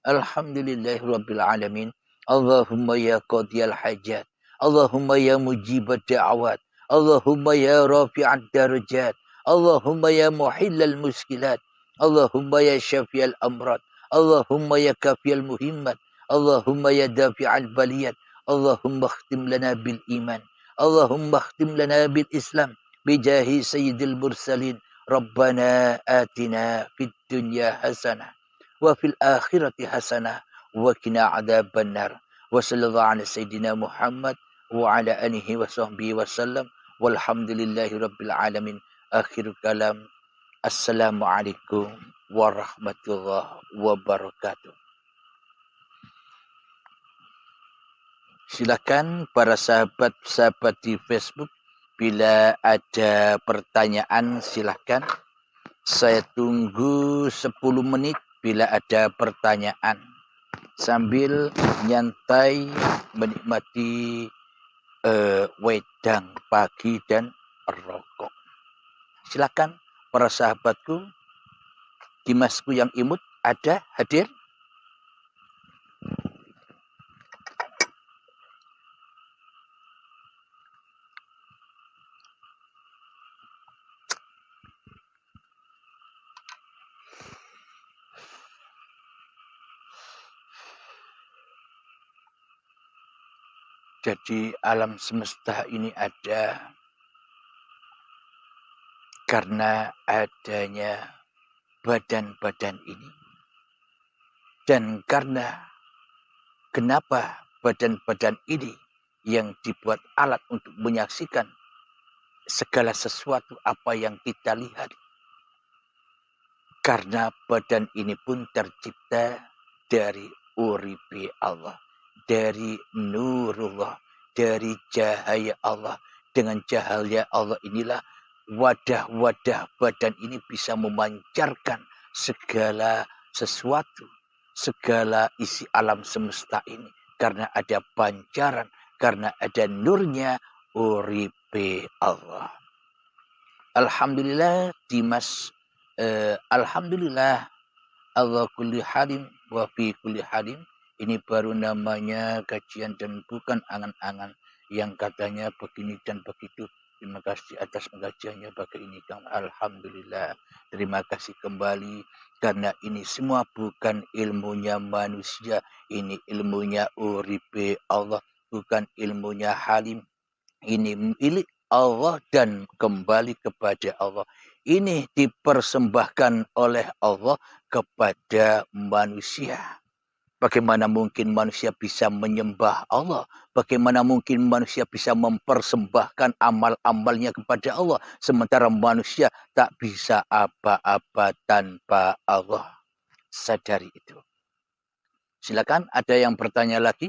Alhamdulillahi rabbil alamin. Allahumma ya qadiyal hajat, Allahumma ya mujibad da'awat, Allahumma ya rafi'ad darajat, Allahumma ya muhillal muskilat, Allahumma ya syafi'al amrad, Allahumma ya kafiyal muhimmat, Allahumma ya dafi'al baliyat, Allahumma khtim lana bil iman, Allahumma khtim lana bil Islam bijahi sayyidil mursalin. Rabbana atina fid dunya hasanah wa fil akhirati hasanah wa qina adzabannar. Wa sallallahu ala sayyidina Muhammad wa ala alihi wa sahbihi wasallam. Walhamdulillahi rabbil alamin. Akhir kalam. Assalamualaikum warahmatullahi wabarakatuh. Silakan para sahabat-sahabat di Facebook, bila ada pertanyaan silakan. Saya tunggu 10 menit bila ada pertanyaan, sambil nyantai menikmati wedang pagi dan rokok. Silakan para sahabatku, Dimasku yang imut ada hadir. Jadi alam semesta ini ada karena adanya badan-badan ini. Dan karena kenapa badan-badan ini yang dibuat alat untuk menyaksikan segala sesuatu apa yang kita lihat. Karena badan ini pun tercipta dari uripi Allah, dari nurullah, dari cahaya Allah. Dengan cahaya Allah inilah wadah-wadah badan ini bisa memancarkan segala sesuatu, segala isi alam semesta ini. Karena ada pancaran, karena ada nurnya uripi Allah. Alhamdulillah Dimas, alhamdulillah Allah kulli halim wa fi kulli halim. Ini baru namanya kajian dan bukan angan-angan yang katanya begini dan begitu. Terima kasih atas pengajiannya bagi ini Kang. Alhamdulillah. Terima kasih kembali karena ini semua bukan ilmunya manusia, ini ilmunya uripe Allah, bukan ilmunya Halim. Ini milik Allah dan kembali kepada Allah. Ini dipersembahkan oleh Allah kepada manusia. Bagaimana mungkin manusia bisa menyembah Allah? Bagaimana mungkin manusia bisa mempersembahkan amal-amalnya kepada Allah? Sementara manusia tak bisa apa-apa tanpa Allah. Sadari itu. Silakan, ada yang bertanya lagi?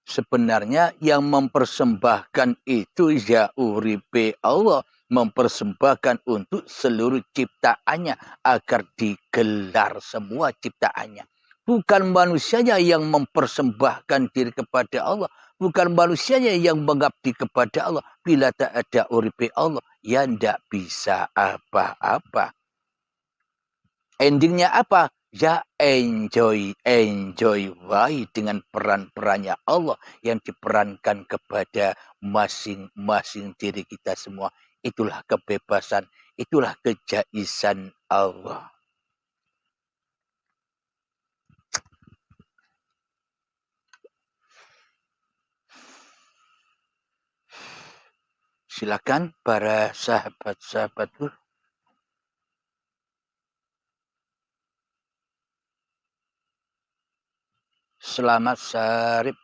Sebenarnya yang mempersembahkan itu ya uripe Allah, mempersembahkan untuk seluruh ciptaannya agar digelar semua ciptaannya. Bukan manusianya yang mempersembahkan diri kepada Allah, bukan manusianya yang mengabdi kepada Allah. Bila tak ada uripe Allah, ya ndak bisa apa-apa. Endingnya apa? Ya enjoy wae dengan peran-perannya Allah yang diperankan kepada masing-masing diri kita semua. Itulah kebebasan, itulah kejaisan Allah. Silakan para sahabat-sahabatku. Selamat sarip.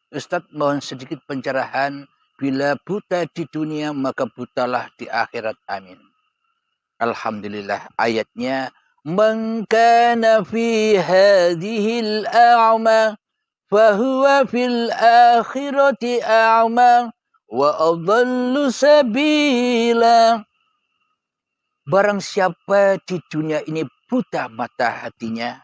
Ustadz mohon sedikit pencerahan. Bila buta di dunia maka butalah di akhirat. Amin. Alhamdulillah, ayatnya man kana fi hadhil a'ma fahuwa fil akhirati a'ma wa adallu sabila. Barang siapa di dunia ini buta mata hatinya,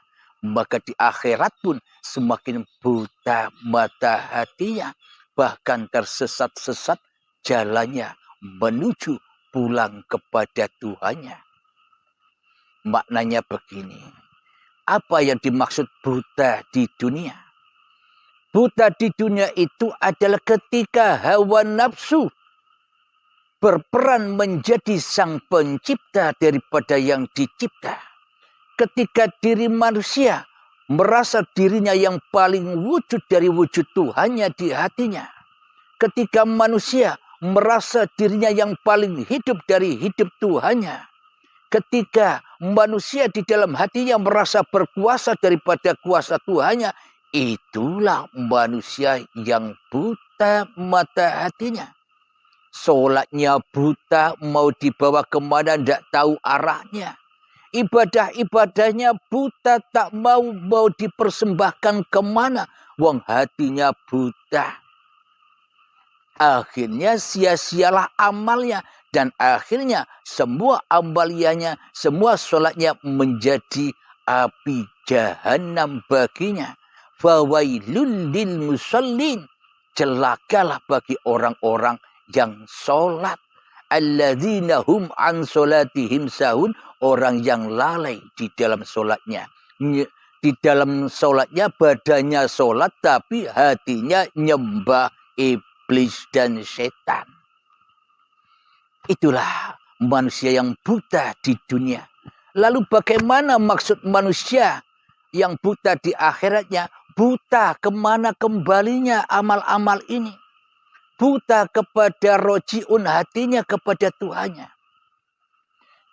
maka di akhirat pun semakin buta mata hatinya. Bahkan tersesat-sesat jalannya menuju pulang kepada Tuhannya. Maknanya begini. Apa yang dimaksud buta di dunia? Buta di dunia itu adalah ketika hawa nafsu berperan menjadi sang pencipta daripada yang dicipta. Ketika diri manusia merasa dirinya yang paling wujud dari wujud Tuhannya di hatinya. Ketika manusia merasa dirinya yang paling hidup dari hidup Tuhannya. Ketika manusia di dalam hatinya merasa berkuasa daripada kuasa Tuhannya. Itulah manusia yang buta mata hatinya. Sholatnya buta, mau dibawa kemana tidak tahu arahnya. Ibadah-ibadahnya buta, tak mau dipersembahkan kemana. Wong hatinya buta. Akhirnya sia-sialah amalnya. Dan akhirnya semua amaliannya, semua sholatnya menjadi api jahanam baginya. Fawailul lil musallin. Celakalah bagi orang-orang yang sholat. Alladzina hum an sholatihim sahun. Orang yang lalai di dalam sholatnya. Di dalam sholatnya badannya sholat tapi hatinya nyembah iblis dan setan. Itulah manusia yang buta di dunia. Lalu bagaimana maksud manusia yang buta di akhiratnya? Buta kemana kembalinya amal-amal ini? Buta kepada rojiun, hatinya kepada Tuhannya.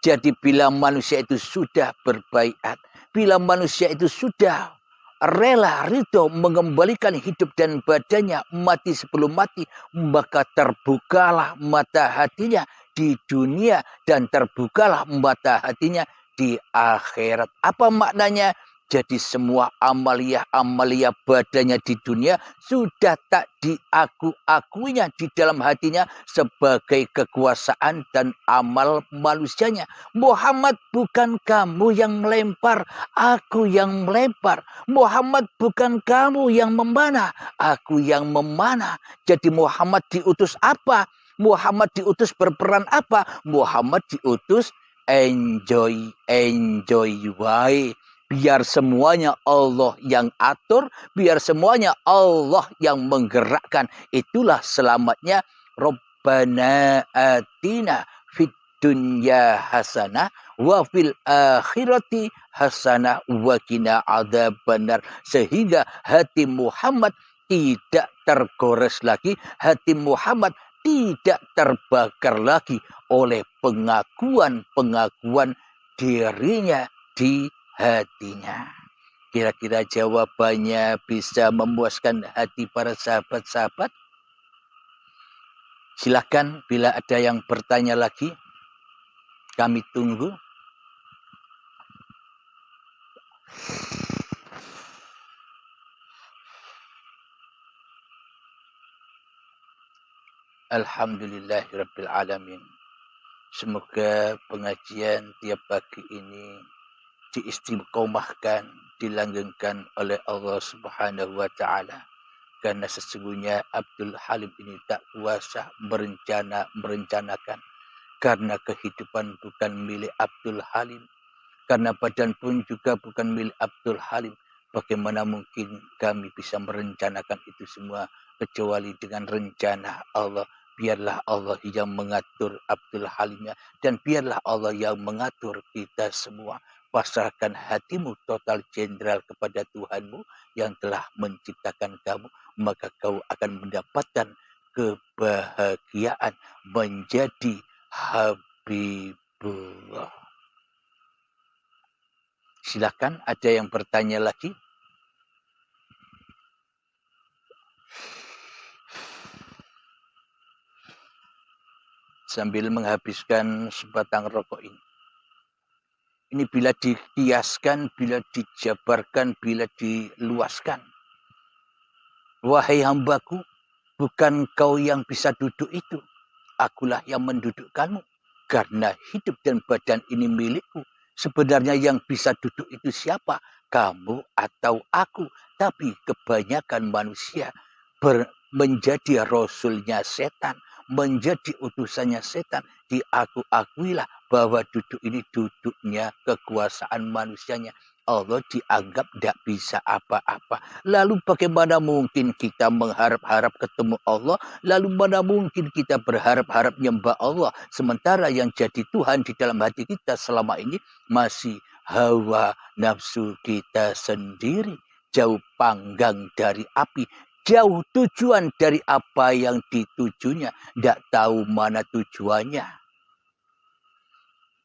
Jadi bila manusia itu sudah berbaiat, bila manusia itu sudah rela, ridho mengembalikan hidup dan badannya mati sebelum mati, maka terbukalah mata hatinya di dunia dan terbukalah mata hatinya di akhirat. Apa maknanya? Jadi semua amalia-amalia badannya di dunia sudah tak diaku-akuinya di dalam hatinya sebagai kekuasaan dan amal manusianya. Muhammad, bukan kamu yang melempar, aku yang melempar. Muhammad, bukan kamu yang memanah, aku yang memanah. Jadi Muhammad diutus apa? Muhammad diutus berperan apa? Muhammad diutus enjoy wae. Biar semuanya Allah yang atur, biar semuanya Allah yang menggerakkan. Itulah selamatnya. Rabbana atina fid dunya hasanah wa fil akhirati hasanah wa qina adzabannar. Sehingga hati Muhammad tidak tergores lagi, hati Muhammad tidak terbakar lagi oleh pengakuan-pengakuan dirinya di hatinya. Kira-kira jawabannya bisa memuaskan hati para sahabat-sahabat? Silakan bila ada yang bertanya lagi. Kami tunggu. Alhamdulillahirabbil alamin. Semoga pengajian tiap pagi ini diistiqomahkan, dilanggengkan oleh Allah Subhanahu wa taala. Karena sesungguhnya Abdul Halim ini tak kuasa merencanakan. Karena kehidupan bukan milik Abdul Halim. Karena badan pun juga bukan milik Abdul Halim. Bagaimana mungkin kami bisa merencanakan itu semua kecuali dengan rencana Allah. biarlah Allah yang mengatur Abdul Halimnya, dan biarlah Allah yang mengatur kita semua. Pasrahkan hatimu total jenderal kepada Tuhanmu yang telah menciptakan kamu, maka kau akan mendapatkan kebahagiaan menjadi Habibullah. Silakan, ada yang bertanya lagi? Sambil menghabiskan sebatang rokok ini. Ini bila dikiaskan, bila dijabarkan, bila diluaskan. Wahai hambaku, bukan kau yang bisa duduk itu. Akulah yang mendudukkanmu. Karena hidup dan badan ini milikku. Sebenarnya yang bisa duduk itu siapa? Kamu atau aku. Tapi kebanyakan manusia menjadi rasulnya setan, menjadi utusannya setan. Akuilah bahwa duduk ini duduknya kekuasaan manusianya. Allah dianggap tidak bisa apa-apa. Lalu bagaimana mungkin kita mengharap-harap ketemu Allah? Lalu mana mungkin kita berharap-harap nyembah Allah? Sementara yang jadi Tuhan di dalam hati kita selama ini masih hawa nafsu kita sendiri. Jauh panggang dari api. Jauh tujuan dari apa yang ditujunya. Tidak tahu mana tujuannya.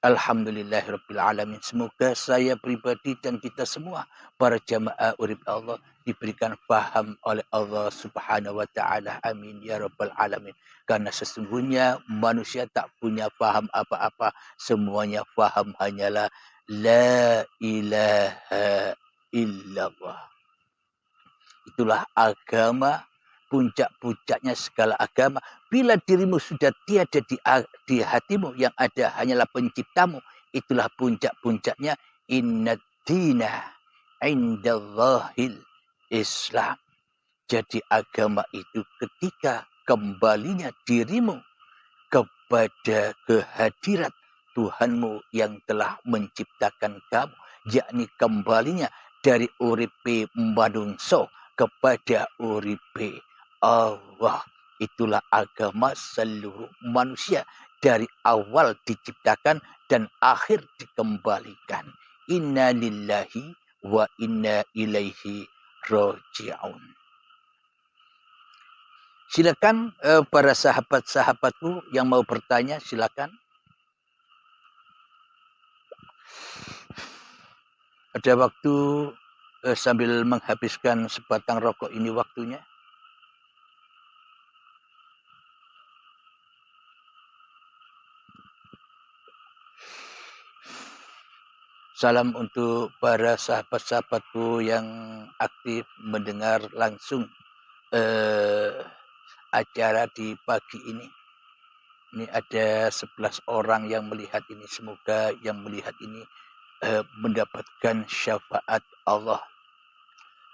Alhamdulillahirrabbilalamin. Semoga saya pribadi dan kita semua, para jamaah urib Allah, diberikan faham oleh Allah subhanahu wa ta'ala. Amin ya rabbal alamin. Karena sesungguhnya manusia tak punya faham apa-apa. Semuanya faham hanyalah la ilaha illallah. Itulah agama, puncak-puncaknya segala agama. Bila dirimu sudah tiada di hatimu, yang ada hanyalah penciptamu, itulah puncak-puncaknya. Inna dina indallahil Islam. Jadi agama itu ketika kembalinya dirimu kepada kehadirat Tuhanmu yang telah menciptakan kamu, yakni kembalinya dari uripe manungso kepada uripe Allah. Itulah agama seluruh manusia, dari awal diciptakan dan akhir dikembalikan. Inna lillahi wa inna ilaihi roji'un. Silakan para sahabat-sahabatku yang mau bertanya, silakan. Ada waktu sambil menghabiskan sebatang rokok ini waktunya. Salam untuk para sahabat-sahabatku yang aktif mendengar langsung acara di pagi ini. Ini ada 11 orang yang melihat ini. Semoga yang melihat ini mendapatkan syafaat Allah.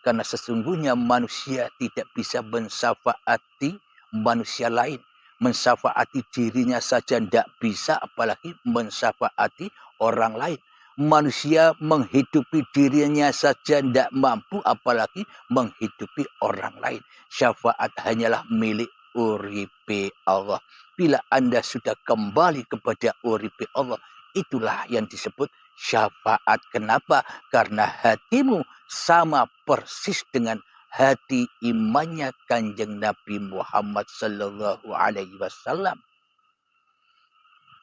Karena sesungguhnya manusia tidak bisa mensyafaati manusia lain. Mensyafaati dirinya saja tidak bisa, apalagi mensyafaati orang lain. Manusia menghidupi dirinya saja tidak mampu, apalagi menghidupi orang lain. Syafaat hanyalah milik uripe Allah. Bila Anda sudah kembali kepada uripe Allah, itulah yang disebut syafaat. Kenapa? Karena hatimu sama persis dengan hati imannya Kanjeng Nabi Muhammad sallallahu alaihi wasallam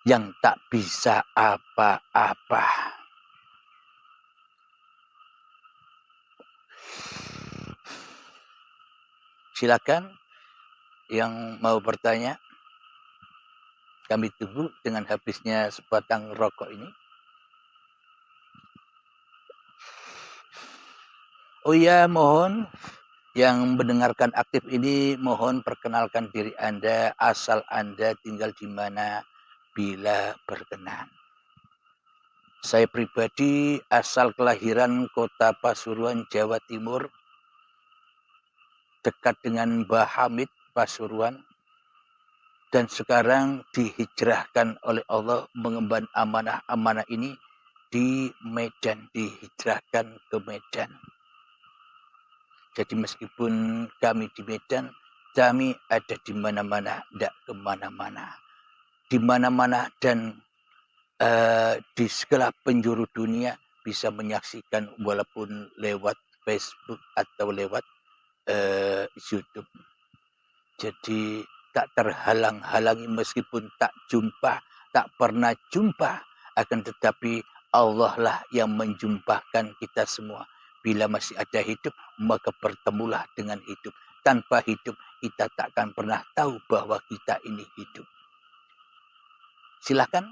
yang tak bisa apa-apa. Silakan yang mau bertanya. Kami tunggu dengan habisnya sebatang rokok ini. Oh ya, mohon yang mendengarkan aktif ini, mohon perkenalkan diri Anda, asal Anda tinggal di mana bila berkenan. Saya pribadi asal kelahiran kota Pasuruan, Jawa Timur, dekat dengan Mbah Hamid, Pasuruan, dan sekarang dihijrahkan oleh Allah mengemban amanah-amanah ini di Medan, dihijrahkan ke Medan. Jadi meskipun kami di Medan, Islami ada di mana-mana, tidak kemana-mana. Di mana-mana dan di segala penjuru dunia bisa menyaksikan walaupun lewat Facebook atau lewat YouTube. Jadi tak terhalang-halangi meskipun tak jumpa, tak pernah jumpa, akan tetapi Allah lah yang menjumpakan kita semua. Bila masih ada hidup, maka bertemulah dengan hidup. Tanpa hidup, kita takkan pernah tahu bahwa kita ini hidup. Silakan.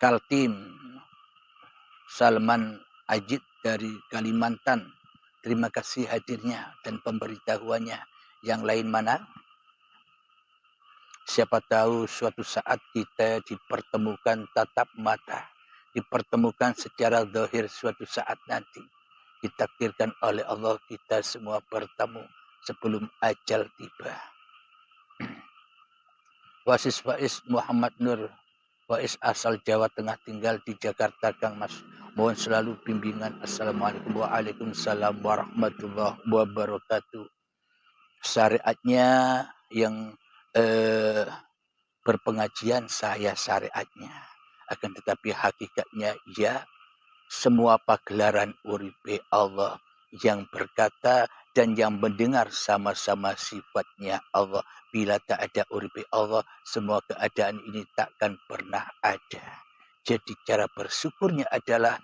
Kaltim Salman Ajid dari Kalimantan. Terima kasih hadirnya dan pemberitahuannya. Yang lain mana? Siapa tahu suatu saat kita dipertemukan tatap mata, dipertemukan secara zahir suatu saat nanti. Ditakdirkan oleh Allah kita semua bertemu sebelum ajal tiba. Wasis Faiz Muhammad Nur, Faiz asal Jawa Tengah, tinggal di Jakarta, Kang Mas. Mohon selalu bimbingan. Assalamualaikum waalaikumsalam warahmatullahi wabarakatuh. Syariatnya yang berpengajian saya syariatnya. Akan tetapi hakikatnya ya semua pagelaran uripe Allah yang berkata dan yang mendengar sama-sama sifatnya Allah. Bila tak ada uripe Allah, semua keadaan ini takkan pernah ada. Jadi cara bersyukurnya adalah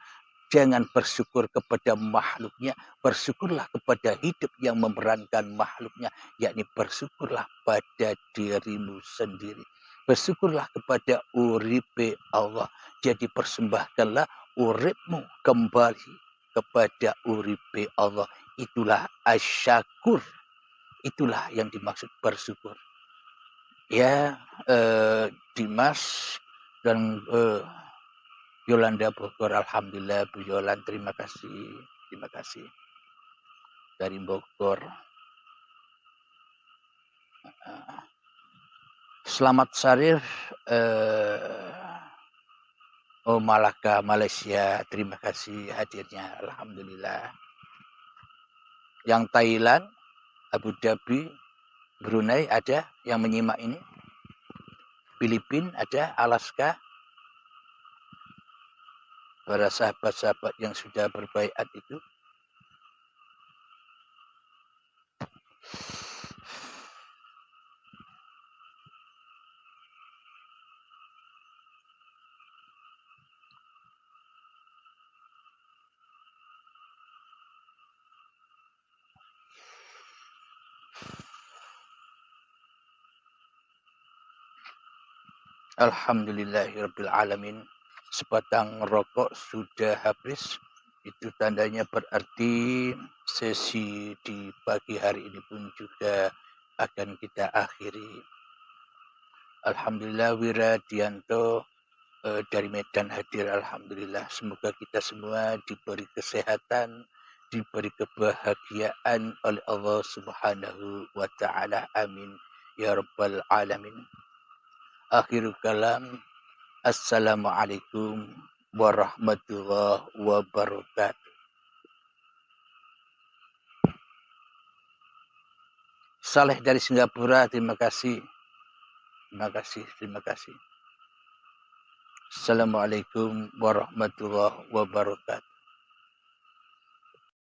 jangan bersyukur kepada makhluknya, bersyukurlah kepada hidup yang memerankan makhluknya, yakni bersyukurlah pada dirimu sendiri. Bersyukurlah kepada uripe Allah. Jadi persembahkanlah uripmu kembali kepada uripe Allah. Itulah asyakur. Itulah yang dimaksud bersyukur. Ya, Dimas dan Yolanda Bogor, alhamdulillah Bu Yolan, terima kasih dari Bogor. Selamat Syarif, Malaka Malaysia, terima kasih hadirnya, alhamdulillah. Yang Thailand, Abu Dhabi, Brunei ada yang menyimak ini. Filipina ada, Alaska. Para sahabat-sahabat yang sudah berbaiat itu. Alhamdulillahirabbil alamin. Sebatang rokok sudah habis. Itu tandanya berarti sesi di pagi hari ini pun juga akan kita akhiri. Alhamdulillah Wiradianto dari Medan hadir, alhamdulillah. Semoga kita semua diberi kesehatan, diberi kebahagiaan oleh Allah Subhanahu wa taala. Amin ya rabbal alamin. Akhirul kalam. Assalamualaikum warahmatullahi wabarakatuh. Saleh dari Singapura, terima kasih. Assalamualaikum warahmatullahi wabarakatuh.